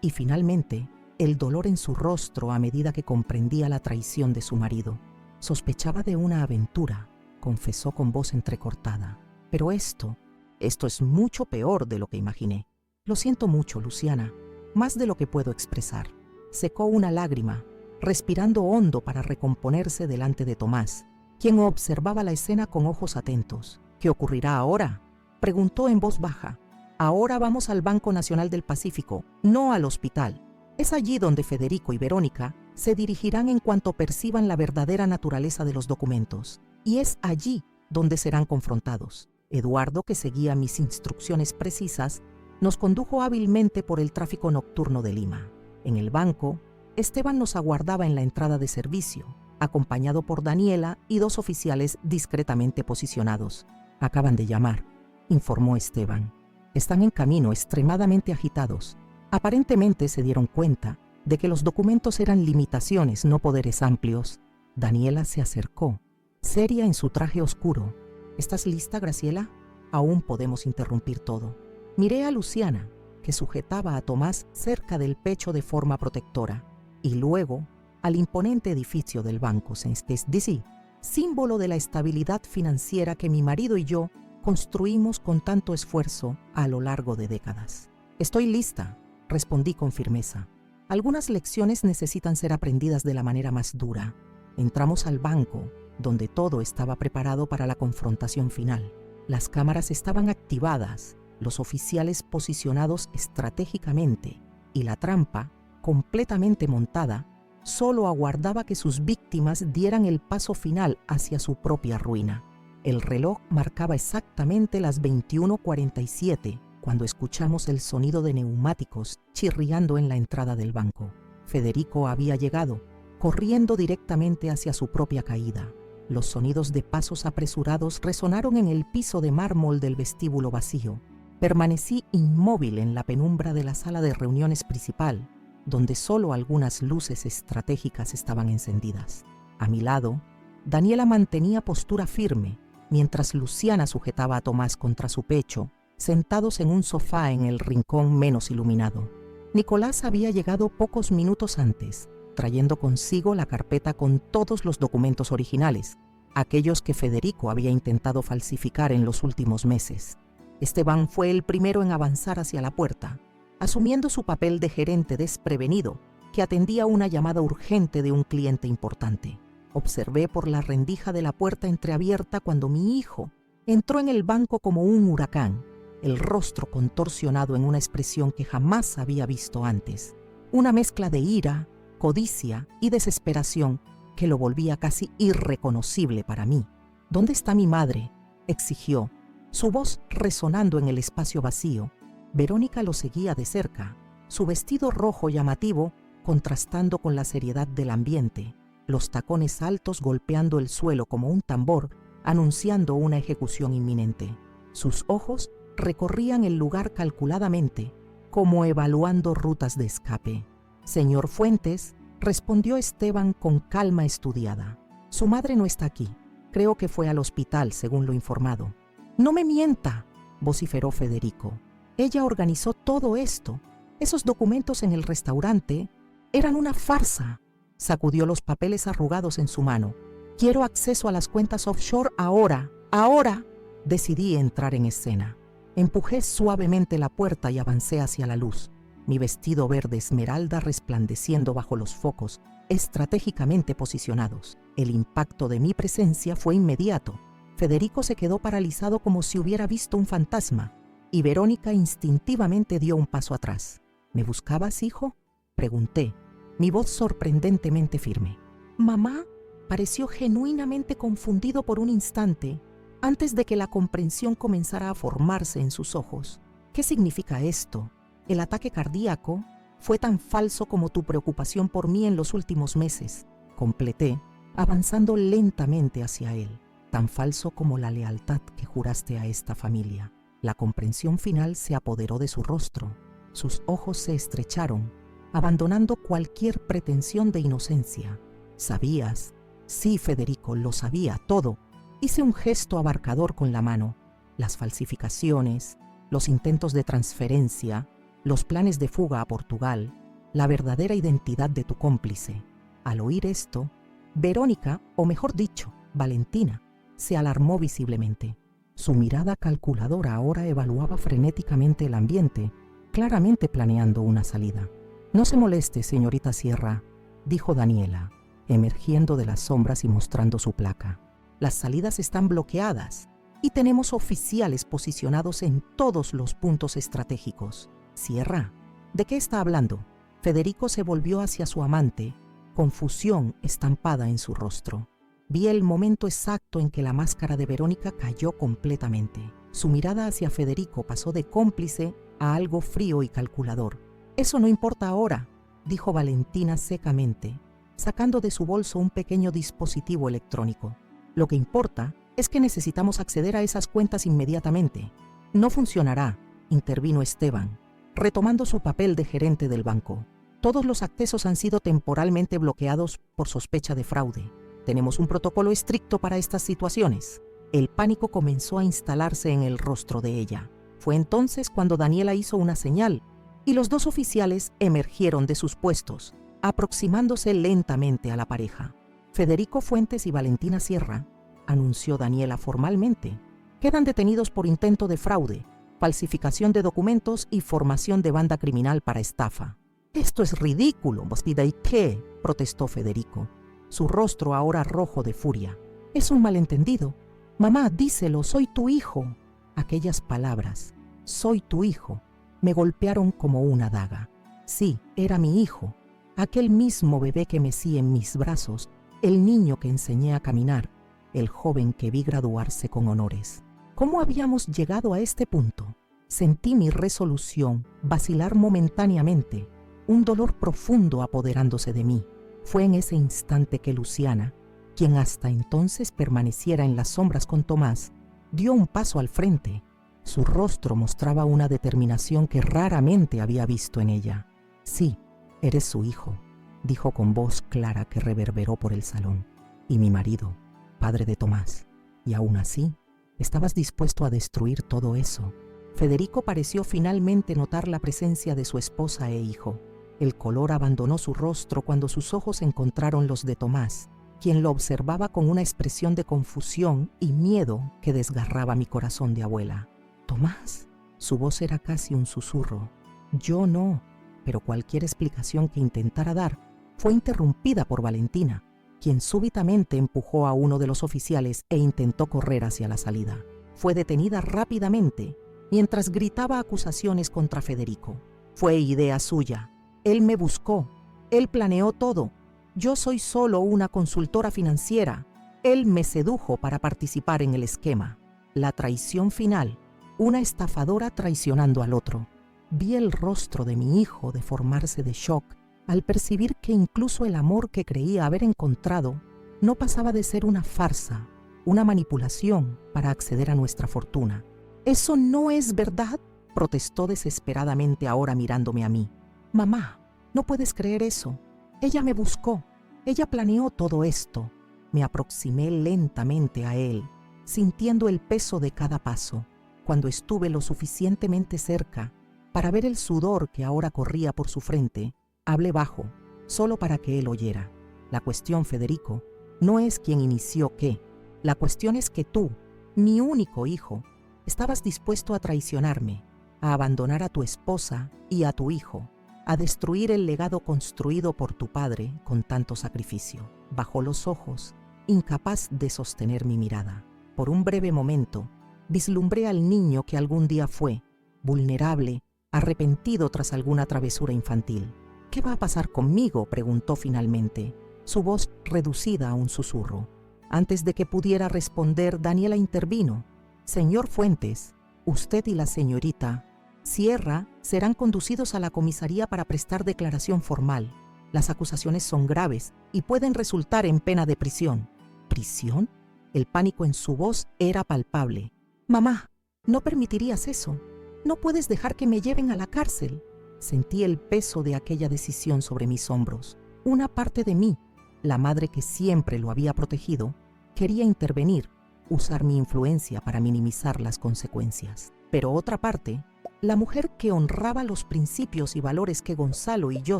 y finalmente el dolor en su rostro a medida que comprendía la traición de su marido. «Sospechaba de una aventura», confesó con voz entrecortada. «Pero esto es mucho peor de lo que imaginé. Lo siento mucho, Luciana, más de lo que puedo expresar». Secó una lágrima, respirando hondo para recomponerse delante de Tomás, quien observaba la escena con ojos atentos. «¿Qué ocurrirá ahora?», Preguntó en voz baja. Ahora vamos al Banco Nacional del Pacífico, no al hospital. Es allí donde Federico y Verónica se dirigirán en cuanto perciban la verdadera naturaleza de los documentos. Y es allí donde serán confrontados. Eduardo, que seguía mis instrucciones precisas, nos condujo hábilmente por el tráfico nocturno de Lima. En el banco, Esteban nos aguardaba en la entrada de servicio, acompañado por Daniela y 2 oficiales discretamente posicionados. Acaban de llamar, informó Esteban. Están en camino, extremadamente agitados. Aparentemente se dieron cuenta de que los documentos eran limitaciones, no poderes amplios. Daniela se acercó, seria en su traje oscuro. ¿Estás lista, Graciela? Aún podemos interrumpir todo. Miré a Luciana, que sujetaba a Tomás cerca del pecho de forma protectora, y luego al imponente edificio del Banco Saint-Espèce, símbolo de la estabilidad financiera que mi marido y yo construimos con tanto esfuerzo a lo largo de décadas. Estoy lista, respondí con firmeza. Algunas lecciones necesitan ser aprendidas de la manera más dura. Entramos al banco, donde todo estaba preparado para la confrontación final. Las cámaras estaban activadas, los oficiales posicionados estratégicamente, y la trampa, completamente montada, solo aguardaba que sus víctimas dieran el paso final hacia su propia ruina. El reloj marcaba exactamente las 21:47 cuando escuchamos el sonido de neumáticos chirriando en la entrada del banco. Federico había llegado, corriendo directamente hacia su propia caída. Los sonidos de pasos apresurados resonaron en el piso de mármol del vestíbulo vacío. Permanecí inmóvil en la penumbra de la sala de reuniones principal, donde solo algunas luces estratégicas estaban encendidas. A mi lado, Daniela mantenía postura firme, mientras Luciana sujetaba a Tomás contra su pecho, sentados en un sofá en el rincón menos iluminado. Nicolás había llegado pocos minutos antes, trayendo consigo la carpeta con todos los documentos originales, aquellos que Federico había intentado falsificar en los últimos meses. Esteban fue el primero en avanzar hacia la puerta, asumiendo su papel de gerente desprevenido que atendía una llamada urgente de un cliente importante. Observé por la rendija de la puerta entreabierta cuando mi hijo entró en el banco como un huracán, el rostro contorsionado en una expresión que jamás había visto antes, una mezcla de ira, codicia y desesperación que lo volvía casi irreconocible para mí. ¿Dónde está mi madre?, exigió, su voz resonando en el espacio vacío. Verónica lo seguía de cerca, su vestido rojo llamativo contrastando con la seriedad del ambiente, los tacones altos golpeando el suelo como un tambor, anunciando una ejecución inminente. Sus ojos recorrían el lugar calculadamente, como evaluando rutas de escape. Señor Fuentes, respondió Esteban con calma estudiada. Su madre no está aquí. Creo que fue al hospital, según lo informado. No me mienta, vociferó Federico. Ella organizó todo esto. Esos documentos en el restaurante eran una farsa. Sacudió los papeles arrugados en su mano. Quiero acceso a las cuentas offshore ahora. Ahora. Decidí entrar en escena. Empujé suavemente la puerta y avancé hacia la luz. Mi vestido verde esmeralda resplandeciendo bajo los focos estratégicamente posicionados. El impacto de mi presencia fue inmediato. Federico se quedó paralizado como si hubiera visto un fantasma, y Verónica instintivamente dio un paso atrás. ¿Me buscabas, hijo?, pregunté, mi voz sorprendentemente firme. Mamá pareció genuinamente confundido por un instante, antes de que la comprensión comenzara a formarse en sus ojos. ¿Qué significa esto? El ataque cardíaco fue tan falso como tu preocupación por mí en los últimos meses, completé, avanzando lentamente hacia él. Tan falso como la lealtad que juraste a esta familia. La comprensión final se apoderó de su rostro. Sus ojos se estrecharon, abandonando cualquier pretensión de inocencia. ¿Sabías? Sí, Federico, lo sabía, todo. Hice un gesto abarcador con la mano. Las falsificaciones, los intentos de transferencia, los planes de fuga a Portugal, la verdadera identidad de tu cómplice. Al oír esto, Verónica, o mejor dicho, Valentina, se alarmó visiblemente. Su mirada calculadora ahora evaluaba frenéticamente el ambiente, claramente planeando una salida. No se moleste, señorita Sierra, dijo Daniela, emergiendo de las sombras y mostrando su placa. Las salidas están bloqueadas. y tenemos oficiales posicionados en todos los puntos estratégicos. Sierra, ¿de qué está hablando? Federico se volvió hacia su amante, confusión estampada en su rostro. Vi el momento exacto en que la máscara de Verónica cayó completamente. Su mirada hacia Federico pasó de cómplice a algo frío y calculador. «Eso no importa ahora», dijo Valentina secamente, sacando de su bolso un pequeño dispositivo electrónico. «Lo que importa es que necesitamos acceder a esas cuentas inmediatamente». «No funcionará», intervino Esteban, retomando su papel de gerente del banco. «Todos los accesos han sido temporalmente bloqueados por sospecha de fraude. Tenemos un protocolo estricto para estas situaciones». El pánico comenzó a instalarse en el rostro de ella. Fue entonces cuando Daniela hizo una señal y los dos oficiales emergieron de sus puestos, aproximándose lentamente a la pareja. «Federico Fuentes y Valentina Sierra», anunció Daniela formalmente, «quedan detenidos por intento de fraude, falsificación de documentos y formación de banda criminal para estafa». «Esto es ridículo, Bospida, ¿y qué?», protestó Federico, su rostro ahora rojo de furia. «Es un malentendido. Mamá, díselo, soy tu hijo». Aquellas palabras, «soy tu hijo», me golpearon como una daga. Sí, era mi hijo, aquel mismo bebé que mecí en mis brazos, el niño que enseñé a caminar, el joven que vi graduarse con honores. ¿Cómo habíamos llegado a este punto? Sentí mi resolución vacilar momentáneamente, un dolor profundo apoderándose de mí. Fue en ese instante que Luciana, quien hasta entonces permaneciera en las sombras con Tomás, dio un paso al frente. Su rostro mostraba una determinación que raramente había visto en ella. «Sí, eres su hijo», dijo con voz clara que reverberó por el salón. «Y mi marido, padre de Tomás. Y aún así, estabas dispuesto a destruir todo eso». Federico pareció finalmente notar la presencia de su esposa e hijo. El color abandonó su rostro cuando sus ojos encontraron los de Tomás, quien lo observaba con una expresión de confusión y miedo que desgarraba mi corazón de abuela. «Tomás», su voz era casi un susurro. Yo no, pero cualquier explicación que intentara dar fue interrumpida por Valentina, quien súbitamente empujó a uno de los oficiales e intentó correr hacia la salida. Fue detenida rápidamente mientras gritaba acusaciones contra Federico. «Fue idea suya. Él me buscó. Él planeó todo. Yo soy solo una consultora financiera. Él me sedujo para participar en el esquema. La traición final, una estafadora traicionando al otro». Vi el rostro de mi hijo deformarse de shock al percibir que incluso el amor que creía haber encontrado no pasaba de ser una farsa, una manipulación para acceder a nuestra fortuna. «¿Eso no es verdad?», protestó desesperadamente ahora mirándome a mí. «Mamá, no puedes creer eso. Ella me buscó. Ella planeó todo esto». Me aproximé lentamente a él, sintiendo el peso de cada paso. Cuando estuve lo suficientemente cerca para ver el sudor que ahora corría por su frente, hablé bajo, solo para que él oyera. «La cuestión, Federico, no es quién inició qué. La cuestión es que tú, mi único hijo, estabas dispuesto a traicionarme, a abandonar a tu esposa y a tu hijo, a destruir el legado construido por tu padre con tanto sacrificio». Bajó los ojos, incapaz de sostener mi mirada. Por un breve momento, vislumbré al niño que algún día fue, vulnerable, arrepentido tras alguna travesura infantil. «¿Qué va a pasar conmigo?», preguntó finalmente, su voz reducida a un susurro. Antes de que pudiera responder, Daniela intervino. «Señor Fuentes, usted y la señorita Sierra serán conducidos a la comisaría para prestar declaración formal. Las acusaciones son graves y pueden resultar en pena de prisión». «¿Prisión?». El pánico en su voz era palpable. «Mamá, no permitirías eso. No puedes dejar que me lleven a la cárcel». Sentí el peso de aquella decisión sobre mis hombros. Una parte de mí, la madre que siempre lo había protegido, quería intervenir, usar mi influencia para minimizar las consecuencias. Pero otra parte, la mujer que honraba los principios y valores que Gonzalo y yo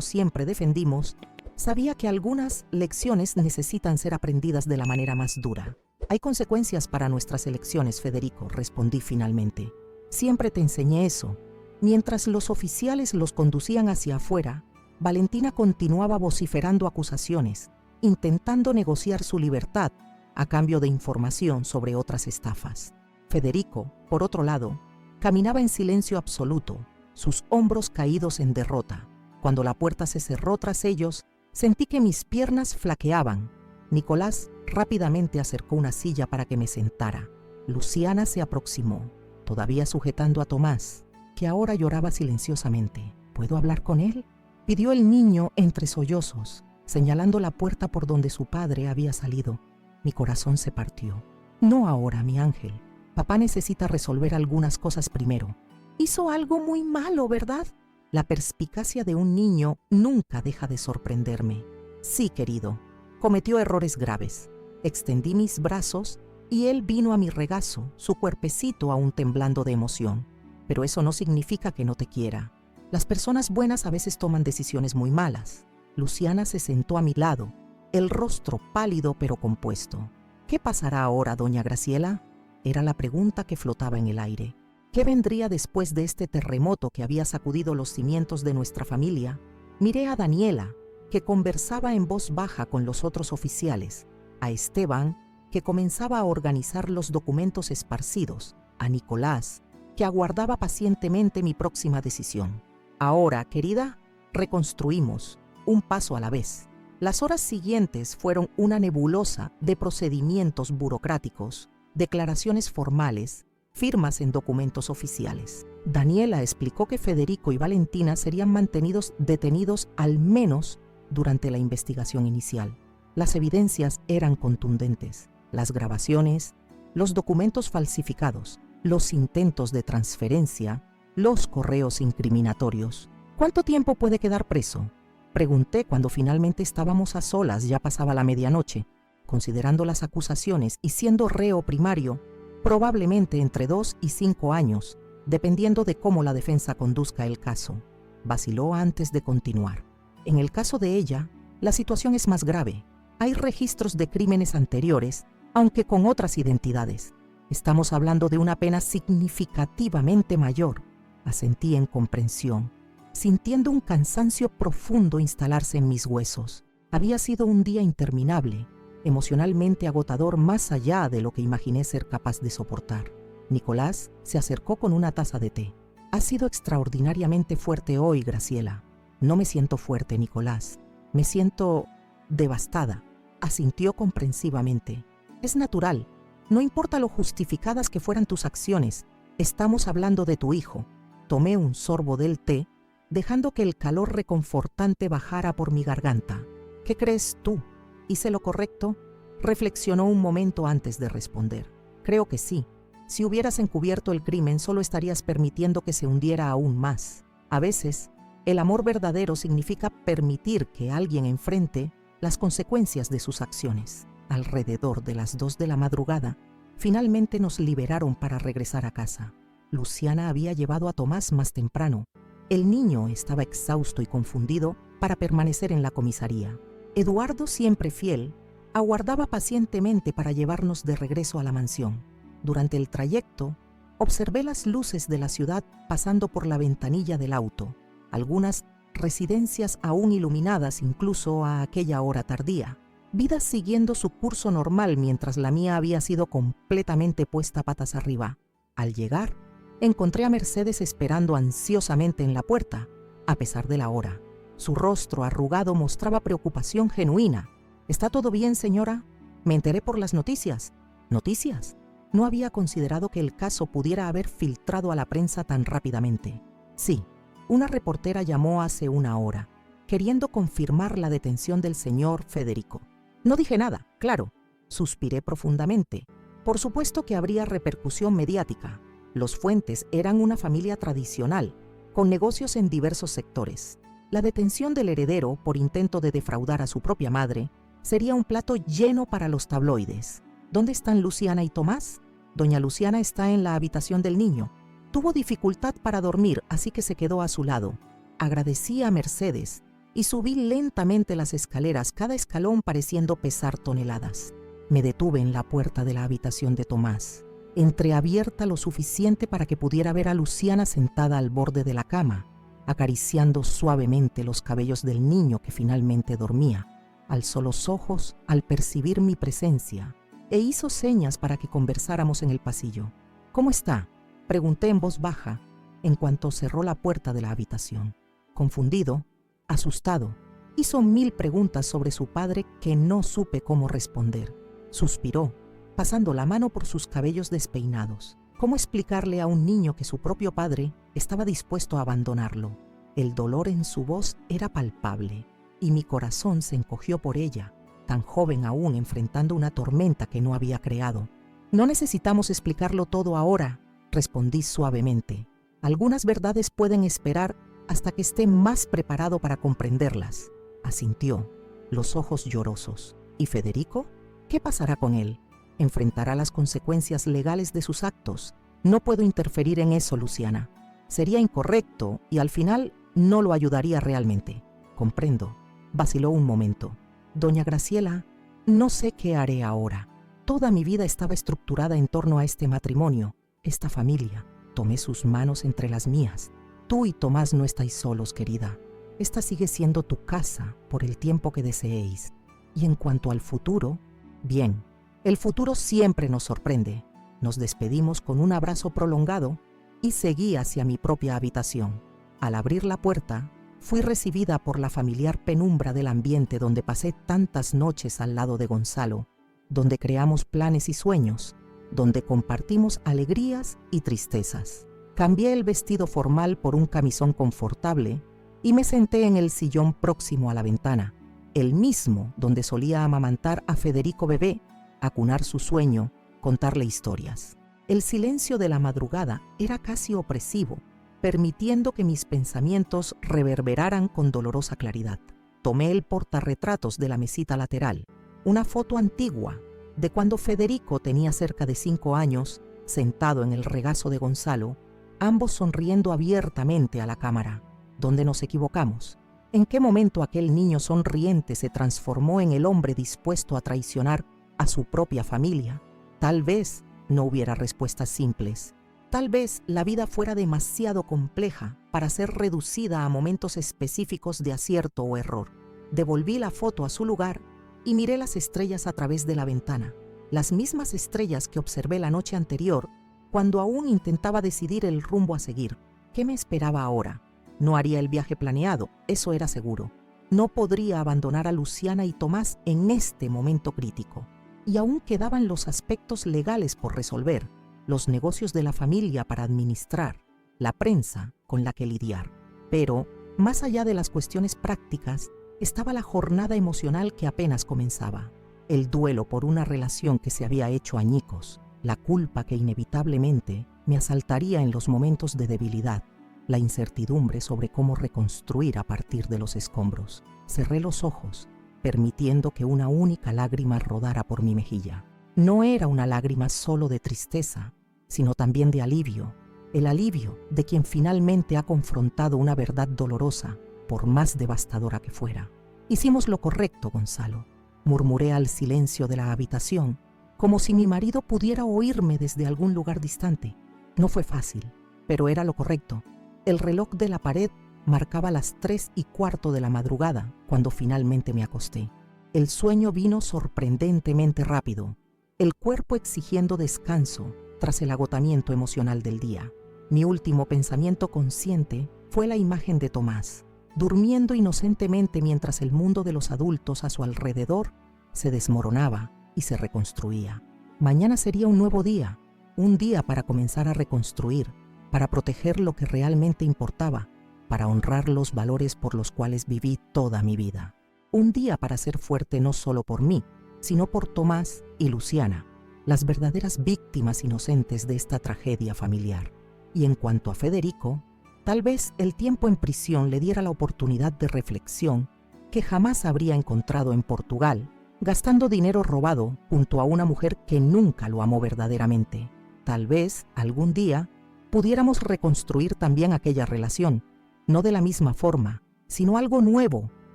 siempre defendimos, sabía que algunas lecciones necesitan ser aprendidas de la manera más dura. «Hay consecuencias para nuestras elecciones, Federico», respondí finalmente. «Siempre te enseñé eso». Mientras los oficiales los conducían hacia afuera, Valentina continuaba vociferando acusaciones, intentando negociar su libertad a cambio de información sobre otras estafas. Federico, por otro lado, caminaba en silencio absoluto, sus hombros caídos en derrota. Cuando la puerta se cerró tras ellos, sentí que mis piernas flaqueaban. Nicolás rápidamente acercó una silla para que me sentara. Luciana se aproximó, todavía sujetando a Tomás, que ahora lloraba silenciosamente. ¿Puedo hablar con él?, pidió el niño entre sollozos, señalando la puerta por donde su padre había salido. Mi corazón se partió. No ahora, mi ángel. Papá necesita resolver algunas cosas primero. Hizo algo muy malo, ¿verdad? La perspicacia de un niño nunca deja de sorprenderme. Sí, querido. Cometió errores graves. Extendí mis brazos y él vino a mi regazo, su cuerpecito aún temblando de emoción. Pero eso no significa que no te quiera. Las personas buenas a veces toman decisiones muy malas. Luciana se sentó a mi lado, el rostro pálido pero compuesto. ¿Qué pasará ahora, doña Graciela?, era la pregunta que flotaba en el aire. ¿Qué vendría después de este terremoto que había sacudido los cimientos de nuestra familia? Miré a Daniela, que conversaba en voz baja con los otros oficiales, a Esteban, que comenzaba a organizar los documentos esparcidos, a Nicolás, que aguardaba pacientemente mi próxima decisión. Ahora, querida, reconstruimos, un paso a la vez. Las horas siguientes fueron una nebulosa de procedimientos burocráticos, declaraciones formales, firmas en documentos oficiales. Daniela explicó que Federico y Valentina serían mantenidos detenidos al menos durante la investigación inicial. Las evidencias eran contundentes. Las grabaciones, los documentos falsificados, los intentos de transferencia, los correos incriminatorios. ¿Cuánto tiempo puede quedar preso?, pregunté cuando finalmente estábamos a solas, ya pasaba la medianoche. Considerando las acusaciones y siendo reo primario, probablemente entre 2 y 5 años, dependiendo de cómo la defensa conduzca el caso. Vaciló antes de continuar. En el caso de ella, la situación es más grave. Hay registros de crímenes anteriores, aunque con otras identidades. Estamos hablando de una pena significativamente mayor. Asentí en comprensión, sintiendo un cansancio profundo instalarse en mis huesos. Había sido un día interminable, emocionalmente agotador más allá de lo que imaginé ser capaz de soportar. Nicolás se acercó con una taza de té. «Has sido extraordinariamente fuerte hoy, Graciela». «No me siento fuerte, Nicolás. Me siento devastada», asintió comprensivamente. «Es natural. No importa lo justificadas que fueran tus acciones. Estamos hablando de tu hijo». Tomé un sorbo del té, dejando que el calor reconfortante bajara por mi garganta. «¿Qué crees tú? ¿Hice lo correcto?», reflexionó un momento antes de responder. «Creo que sí. Si hubieras encubierto el crimen, solo estarías permitiendo que se hundiera aún más. A veces, el amor verdadero significa permitir que alguien enfrente las consecuencias de sus acciones». Alrededor de las 2 de la madrugada, finalmente nos liberaron para regresar a casa. Luciana había llevado a Tomás más temprano. El niño estaba exhausto y confundido para permanecer en la comisaría. Eduardo, siempre fiel, aguardaba pacientemente para llevarnos de regreso a la mansión. Durante el trayecto, observé las luces de la ciudad pasando por la ventanilla del auto, algunas residencias aún iluminadas incluso a aquella hora tardía, vidas siguiendo su curso normal mientras la mía había sido completamente puesta patas arriba. Al llegar, encontré a Mercedes esperando ansiosamente en la puerta, a pesar de la hora. Su rostro arrugado mostraba preocupación genuina. «¿Está todo bien, señora? Me enteré por las noticias». ¿Noticias? No había considerado que el caso pudiera haber filtrado a la prensa tan rápidamente. Sí, una reportera llamó hace una hora, queriendo confirmar la detención del señor Federico. No dije nada, claro. Suspiré profundamente. Por supuesto que habría repercusión mediática. Los Fuentes eran una familia tradicional, con negocios en diversos sectores. La detención del heredero por intento de defraudar a su propia madre sería un plato lleno para los tabloides. ¿Dónde están Luciana y Tomás? Doña Luciana está en la habitación del niño. Tuvo dificultad para dormir, así que se quedó a su lado. Agradecí a Mercedes y subí lentamente las escaleras, cada escalón pareciendo pesar toneladas. Me detuve en la puerta de la habitación de Tomás, entreabierta lo suficiente para que pudiera ver a Luciana sentada al borde de la cama, acariciando suavemente los cabellos del niño que finalmente dormía. Alzó los ojos al percibir mi presencia e hizo señas para que conversáramos en el pasillo. ¿Cómo está?, pregunté en voz baja en cuanto cerró la puerta de la habitación. Confundido, asustado, hizo 1000 preguntas sobre su padre que no supe cómo responder. Suspiró, pasando la mano por sus cabellos despeinados. ¿Cómo explicarle a un niño que su propio padre estaba dispuesto a abandonarlo? El dolor en su voz era palpable, y mi corazón se encogió por ella, tan joven aún enfrentando una tormenta que no había creado. No necesitamos explicarlo todo ahora, respondí suavemente. Algunas verdades pueden esperar hasta que esté más preparado para comprenderlas. Asintió, los ojos llorosos. ¿Y Federico? ¿Qué pasará con él? ¿Enfrentará las consecuencias legales de sus actos? No puedo interferir en eso, Luciana. Sería incorrecto y al final no lo ayudaría realmente. Comprendo. Vaciló un momento. Doña Graciela, no sé qué haré ahora. Toda mi vida estaba estructurada en torno a este matrimonio, esta familia. Tomé sus manos entre las mías. Tú y Tomás no estáis solos, querida. Esta sigue siendo tu casa por el tiempo que deseéis. Y en cuanto al futuro, bien, el futuro siempre nos sorprende. Nos despedimos con un abrazo prolongado y seguí hacia mi propia habitación. Al abrir la puerta, fui recibida por la familiar penumbra del ambiente donde pasé tantas noches al lado de Gonzalo, donde creamos planes y sueños, donde compartimos alegrías y tristezas. Cambié el vestido formal por un camisón confortable y me senté en el sillón próximo a la ventana, el mismo donde solía amamantar a Federico bebé, acunar su sueño, contarle historias. El silencio de la madrugada era casi opresivo, permitiendo que mis pensamientos reverberaran con dolorosa claridad. Tomé el portarretratos de la mesita lateral, una foto antigua de cuando Federico tenía cerca de 5 años, sentado en el regazo de Gonzalo, ambos sonriendo abiertamente a la cámara. ¿Dónde nos equivocamos? ¿En qué momento aquel niño sonriente se transformó en el hombre dispuesto a traicionar a su propia familia? Tal vez no hubiera respuestas simples. Tal vez la vida fuera demasiado compleja para ser reducida a momentos específicos de acierto o error. Devolví la foto a su lugar y miré las estrellas a través de la ventana, las mismas estrellas que observé la noche anterior cuando aún intentaba decidir el rumbo a seguir. ¿Qué me esperaba ahora? No haría el viaje planeado, eso era seguro. No podría abandonar a Luciana y Tomás en este momento crítico. Y aún quedaban los aspectos legales por resolver, los negocios de la familia para administrar, la prensa con la que lidiar. Pero, más allá de las cuestiones prácticas, estaba la jornada emocional que apenas comenzaba. El duelo por una relación que se había hecho añicos, la culpa que inevitablemente me asaltaría en los momentos de debilidad, la incertidumbre sobre cómo reconstruir a partir de los escombros. Cerré los ojos, permitiendo que una única lágrima rodara por mi mejilla. No era una lágrima solo de tristeza, sino también de alivio, el alivio de quien finalmente ha confrontado una verdad dolorosa, por más devastadora que fuera. Hicimos lo correcto, Gonzalo, murmuré al silencio de la habitación, como si mi marido pudiera oírme desde algún lugar distante. No fue fácil, pero era lo correcto. El reloj de la pared marcaba las 3:15 de la madrugada cuando finalmente me acosté. El sueño vino sorprendentemente rápido, el cuerpo exigiendo descanso tras el agotamiento emocional del día. Mi último pensamiento consciente fue la imagen de Tomás, durmiendo inocentemente mientras el mundo de los adultos a su alrededor se desmoronaba y se reconstruía. Mañana sería un nuevo día, un día para comenzar a reconstruir, para proteger lo que realmente importaba, para honrar los valores por los cuales viví toda mi vida. Un día para ser fuerte no solo por mí, sino por Tomás y Luciana, las verdaderas víctimas inocentes de esta tragedia familiar. Y en cuanto a Federico, tal vez el tiempo en prisión le diera la oportunidad de reflexión que jamás habría encontrado en Portugal, gastando dinero robado junto a una mujer que nunca lo amó verdaderamente. Tal vez, algún día, pudiéramos reconstruir también aquella relación, no de la misma forma, sino algo nuevo,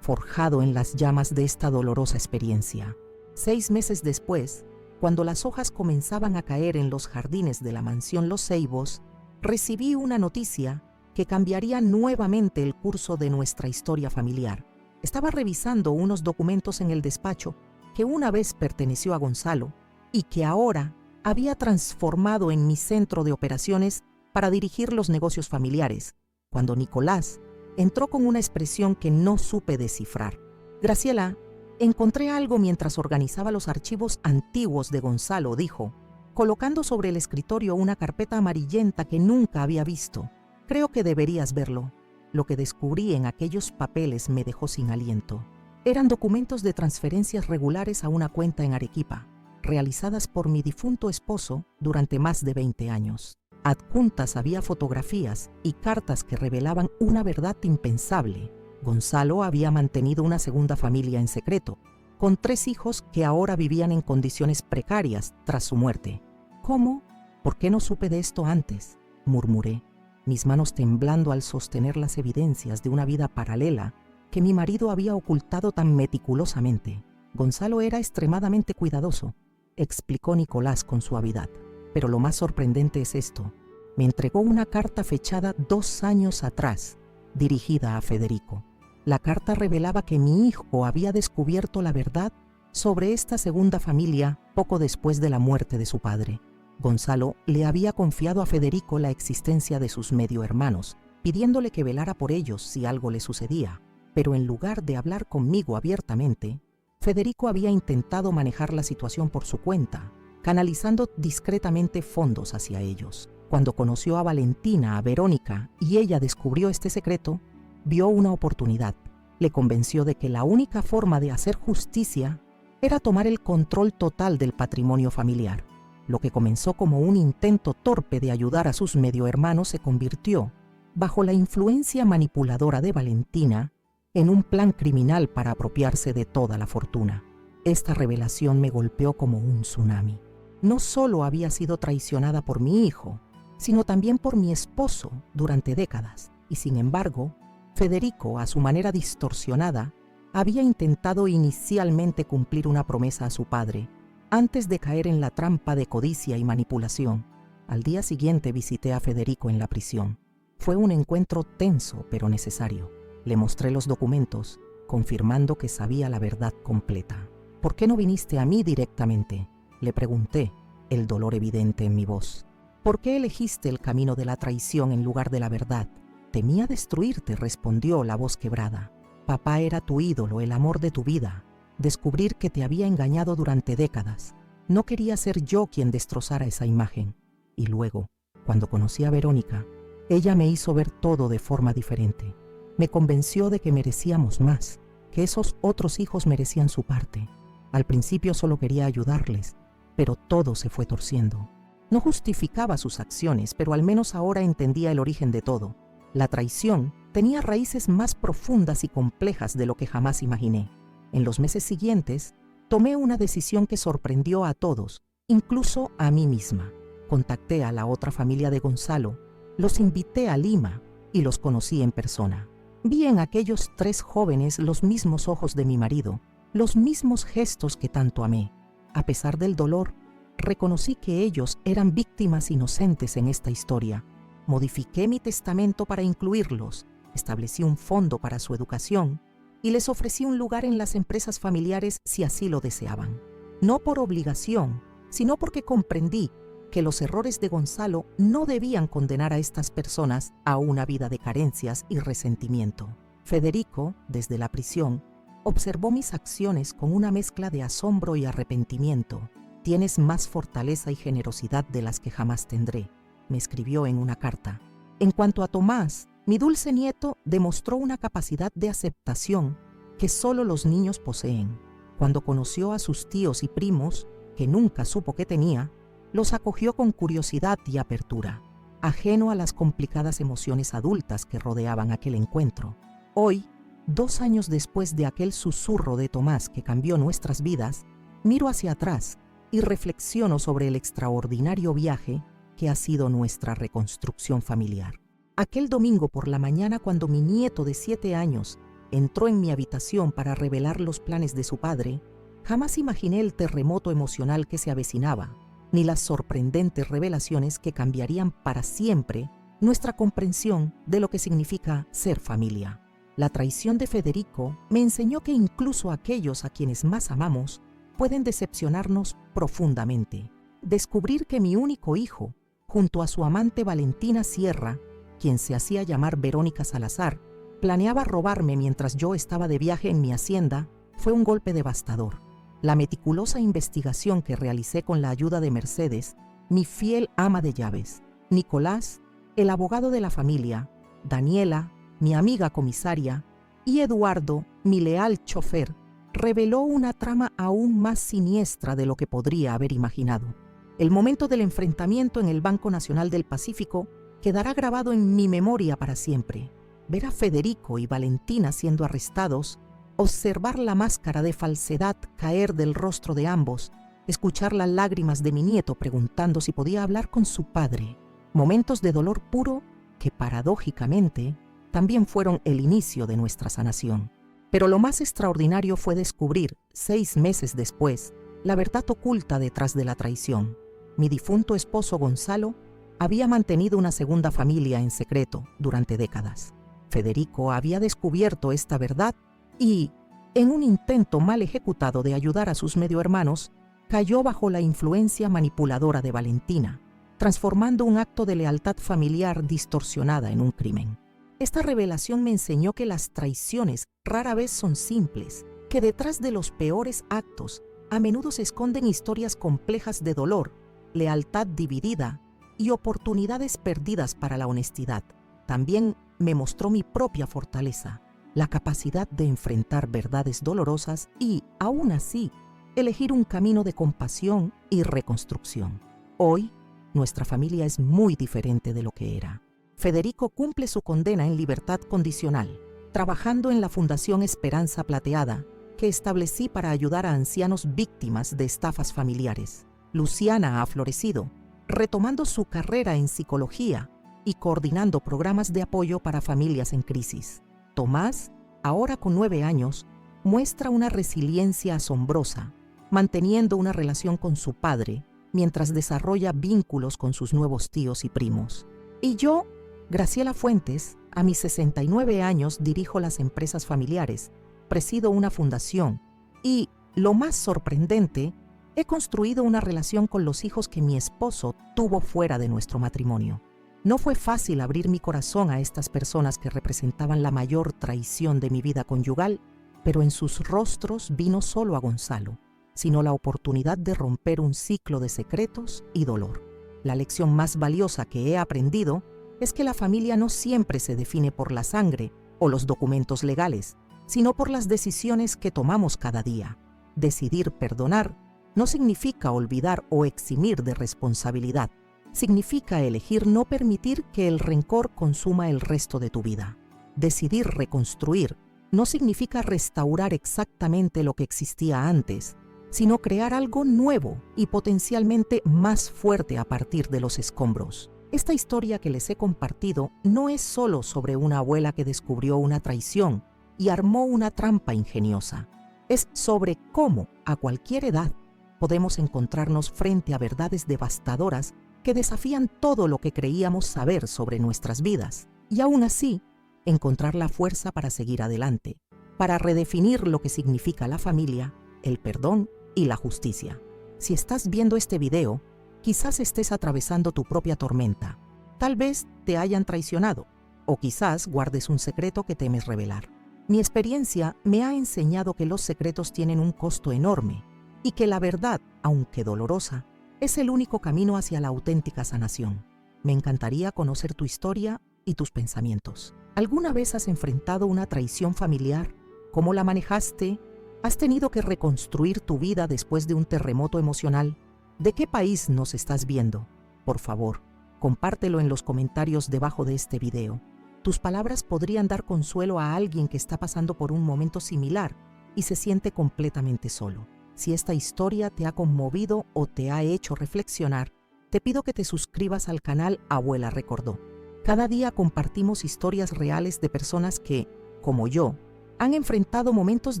forjado en las llamas de esta dolorosa experiencia. 6 meses después, cuando las hojas comenzaban a caer en los jardines de la mansión Los Ceibos, recibí una noticia que cambiaría nuevamente el curso de nuestra historia familiar. Estaba revisando unos documentos en el despacho que una vez perteneció a Gonzalo y que ahora había transformado en mi centro de operaciones para dirigir los negocios familiares, cuando Nicolás entró con una expresión que no supe descifrar. Graciela, encontré algo mientras organizaba los archivos antiguos de Gonzalo, dijo, colocando sobre el escritorio una carpeta amarillenta que nunca había visto. Creo que deberías verlo. Lo que descubrí en aquellos papeles me dejó sin aliento. Eran documentos de transferencias regulares a una cuenta en Arequipa, realizadas por mi difunto esposo durante más de 20 años. Adjuntas había fotografías y cartas que revelaban una verdad impensable. Gonzalo había mantenido una segunda familia en secreto, con 3 hijos que ahora vivían en condiciones precarias tras su muerte. ¿Cómo? ¿Por qué no supe de esto antes?, murmuré, mis manos temblando al sostener las evidencias de una vida paralela que mi marido había ocultado tan meticulosamente. Gonzalo era extremadamente cuidadoso, explicó Nicolás con suavidad. Pero lo más sorprendente es esto. Me entregó una carta fechada 2 años atrás, dirigida a Federico. La carta revelaba que mi hijo había descubierto la verdad sobre esta segunda familia poco después de la muerte de su padre. Gonzalo le había confiado a Federico la existencia de sus medio hermanos, pidiéndole que velara por ellos si algo le sucedía. Pero en lugar de hablar conmigo abiertamente, Federico había intentado manejar la situación por su cuenta, canalizando discretamente fondos hacia ellos. Cuando conoció a Valentina, a Verónica, y ella descubrió este secreto, vio una oportunidad. Le convenció de que la única forma de hacer justicia era tomar el control total del patrimonio familiar. Lo que comenzó como un intento torpe de ayudar a sus medio hermanos se convirtió, bajo la influencia manipuladora de Valentina, en un plan criminal para apropiarse de toda la fortuna. Esta revelación me golpeó como un tsunami. No solo había sido traicionada por mi hijo, sino también por mi esposo durante décadas, y sin embargo, Federico, a su manera distorsionada, había intentado inicialmente cumplir una promesa a su padre, antes de caer en la trampa de codicia y manipulación. Al día siguiente visité a Federico en la prisión. Fue un encuentro tenso pero necesario. Le mostré los documentos, confirmando que sabía la verdad completa. ¿Por qué no viniste a mí directamente?, le pregunté, el dolor evidente en mi voz. ¿Por qué elegiste el camino de la traición en lugar de la verdad? Temía destruirte, respondió la voz quebrada. Papá era tu ídolo, el amor de tu vida. Descubrir que te había engañado durante décadas. No quería ser yo quien destrozara esa imagen. Y luego, cuando conocí a Verónica, ella me hizo ver todo de forma diferente. Me convenció de que merecíamos más, que esos otros hijos merecían su parte. Al principio solo quería ayudarles, pero todo se fue torciendo. No justificaba sus acciones, pero al menos ahora entendía el origen de todo. La traición tenía raíces más profundas y complejas de lo que jamás imaginé. En los meses siguientes, tomé una decisión que sorprendió a todos, incluso a mí misma. Contacté a la otra familia de Gonzalo, los invité a Lima y los conocí en persona. Vi en aquellos 3 jóvenes los mismos ojos de mi marido, los mismos gestos que tanto amé. A pesar del dolor, reconocí que ellos eran víctimas inocentes en esta historia. Modifiqué mi testamento para incluirlos, establecí un fondo para su educación y les ofrecí un lugar en las empresas familiares si así lo deseaban. No por obligación, sino porque comprendí que los errores de Gonzalo no debían condenar a estas personas a una vida de carencias y resentimiento. Federico, desde la prisión, observó mis acciones con una mezcla de asombro y arrepentimiento. «Tienes más fortaleza y generosidad de las que jamás tendré», me escribió en una carta. En cuanto a Tomás, mi dulce nieto demostró una capacidad de aceptación que solo los niños poseen. Cuando conoció a sus tíos y primos, que nunca supo que tenía, los acogió con curiosidad y apertura, ajeno a las complicadas emociones adultas que rodeaban aquel encuentro. Hoy, 2 años después de aquel susurro de Tomás que cambió nuestras vidas, miro hacia atrás y reflexiono sobre el extraordinario viaje que ha sido nuestra reconstrucción familiar. Aquel domingo por la mañana, cuando mi nieto de 7 años entró en mi habitación para revelar los planes de su padre, jamás imaginé el terremoto emocional que se avecinaba, ni las sorprendentes revelaciones que cambiarían para siempre nuestra comprensión de lo que significa ser familia. La traición de Federico me enseñó que incluso aquellos a quienes más amamos pueden decepcionarnos profundamente. descubrir que mi único hijo, junto a su amante Valentina Sierra, quien se hacía llamar Verónica Salazar, planeaba robarme mientras yo estaba de viaje en mi hacienda, fue un golpe devastador. La meticulosa investigación que realicé con la ayuda de Mercedes, mi fiel ama de llaves, Nicolás, el abogado de la familia, Daniela, mi amiga comisaria, y Eduardo, mi leal chofer, reveló una trama aún más siniestra de lo que podría haber imaginado. El momento del enfrentamiento en el Banco Nacional del Pacífico quedará grabado en mi memoria para siempre. Ver a Federico y Valentina siendo arrestados, observar la máscara de falsedad caer del rostro de ambos, escuchar las lágrimas de mi nieto preguntando si podía hablar con su padre. Momentos de dolor puro que, paradójicamente, también fueron el inicio de nuestra sanación. Pero lo más extraordinario fue descubrir, 6 meses después, la verdad oculta detrás de la traición. Mi difunto esposo Gonzalo había mantenido una segunda familia en secreto durante décadas. Federico había descubierto esta verdad y, en un intento mal ejecutado de ayudar a sus medio hermanos, cayó bajo la influencia manipuladora de Valentina, transformando un acto de lealtad familiar distorsionada en un crimen. Esta revelación me enseñó que las traiciones rara vez son simples, que detrás de los peores actos a menudo se esconden historias complejas de dolor, lealtad dividida y oportunidades perdidas para la honestidad. También me mostró mi propia fortaleza, la capacidad de enfrentar verdades dolorosas y, aún así, elegir un camino de compasión y reconstrucción. Hoy, nuestra familia es muy diferente de lo que era. Federico cumple su condena en libertad condicional, trabajando en la Fundación Esperanza Plateada, que establecí para ayudar a ancianos víctimas de estafas familiares. Luciana ha florecido, retomando su carrera en psicología y coordinando programas de apoyo para familias en crisis. Tomás, ahora con 9 años, muestra una resiliencia asombrosa, manteniendo una relación con su padre mientras desarrolla vínculos con sus nuevos tíos y primos. Y yo, Graciela Fuentes, a mis 69 años dirijo las empresas familiares, presido una fundación y, lo más sorprendente, he construido una relación con los hijos que mi esposo tuvo fuera de nuestro matrimonio. No fue fácil abrir mi corazón a estas personas que representaban la mayor traición de mi vida conyugal, pero en sus rostros vi no solo a Gonzalo, sino la oportunidad de romper un ciclo de secretos y dolor. La lección más valiosa que he aprendido es que la familia no siempre se define por la sangre o los documentos legales, sino por las decisiones que tomamos cada día. Decidir perdonar no significa olvidar o eximir de responsabilidad. Significa elegir no permitir que el rencor consuma el resto de tu vida. Decidir reconstruir no significa restaurar exactamente lo que existía antes, sino crear algo nuevo y potencialmente más fuerte a partir de los escombros. Esta historia que les he compartido no es solo sobre una abuela que descubrió una traición y armó una trampa ingeniosa. Es sobre cómo, a cualquier edad, podemos encontrarnos frente a verdades devastadoras que desafían todo lo que creíamos saber sobre nuestras vidas, y aún así, encontrar la fuerza para seguir adelante, para redefinir lo que significa la familia, el perdón y la justicia. Si estás viendo este video, quizás estés atravesando tu propia tormenta. Tal vez te hayan traicionado, o quizás guardes un secreto que temes revelar. Mi experiencia me ha enseñado que los secretos tienen un costo enorme y que la verdad, aunque dolorosa, es el único camino hacia la auténtica sanación. Me encantaría conocer tu historia y tus pensamientos. ¿Alguna vez has enfrentado una traición familiar? ¿Cómo la manejaste? ¿Has tenido que reconstruir tu vida después de un terremoto emocional? ¿De qué país nos estás viendo? Por favor, compártelo en los comentarios debajo de este video. Tus palabras podrían dar consuelo a alguien que está pasando por un momento similar y se siente completamente solo. Si esta historia te ha conmovido o te ha hecho reflexionar, te pido que te suscribas al canal Abuela Recordó. Cada día compartimos historias reales de personas que, como yo, han enfrentado momentos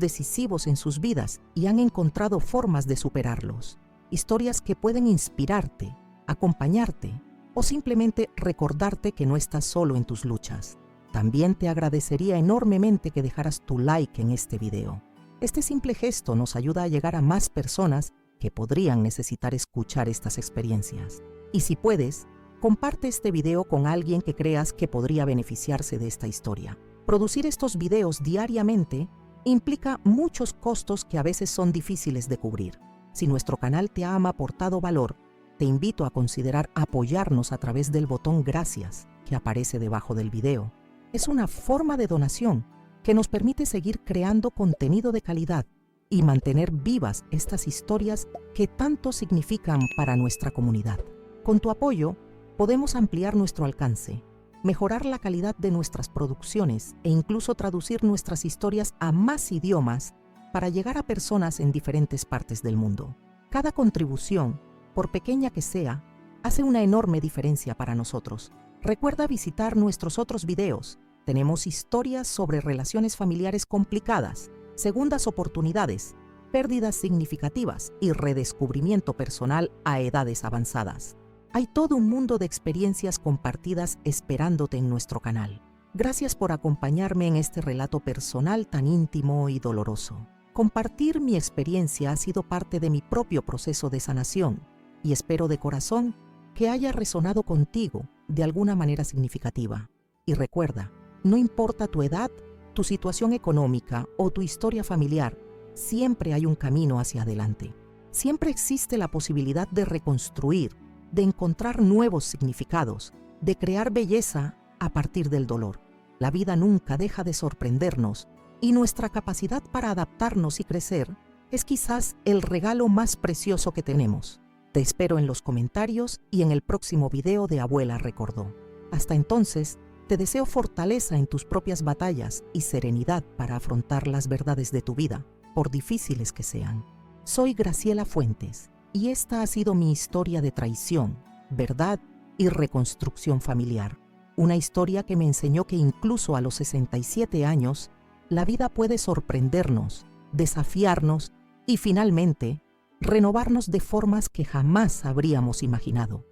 decisivos en sus vidas y han encontrado formas de superarlos. Historias que pueden inspirarte, acompañarte o simplemente recordarte que no estás solo en tus luchas. También te agradecería enormemente que dejaras tu like en este video. Este simple gesto nos ayuda a llegar a más personas que podrían necesitar escuchar estas experiencias. Y si puedes, comparte este video con alguien que creas que podría beneficiarse de esta historia. Producir estos videos diariamente implica muchos costos que a veces son difíciles de cubrir. Si nuestro canal te ha aportado valor, te invito a considerar apoyarnos a través del botón Gracias que aparece debajo del video. Es una forma de donación que nos permite seguir creando contenido de calidad y mantener vivas estas historias que tanto significan para nuestra comunidad. Con tu apoyo, podemos ampliar nuestro alcance, mejorar la calidad de nuestras producciones e incluso traducir nuestras historias a más idiomas para llegar a personas en diferentes partes del mundo. Cada contribución, por pequeña que sea, hace una enorme diferencia para nosotros. Recuerda visitar nuestros otros videos. Tenemos historias sobre relaciones familiares complicadas, segundas oportunidades, pérdidas significativas y redescubrimiento personal a edades avanzadas. Hay todo un mundo de experiencias compartidas esperándote en nuestro canal. Gracias por acompañarme en este relato personal tan íntimo y doloroso. Compartir mi experiencia ha sido parte de mi propio proceso de sanación y espero de corazón que haya resonado contigo de alguna manera significativa. Y recuerda, no importa tu edad, tu situación económica o tu historia familiar, siempre hay un camino hacia adelante. Siempre existe la posibilidad de reconstruir, de encontrar nuevos significados, de crear belleza a partir del dolor. La vida nunca deja de sorprendernos y nuestra capacidad para adaptarnos y crecer es quizás el regalo más precioso que tenemos. Te espero en los comentarios y en el próximo video de Abuela Recordó. Hasta entonces, te deseo fortaleza en tus propias batallas y serenidad para afrontar las verdades de tu vida, por difíciles que sean. Soy Graciela Fuentes y esta ha sido mi historia de traición, verdad y reconstrucción familiar. Una historia que me enseñó que incluso a los 67 años, la vida puede sorprendernos, desafiarnos y finalmente renovarnos de formas que jamás habríamos imaginado.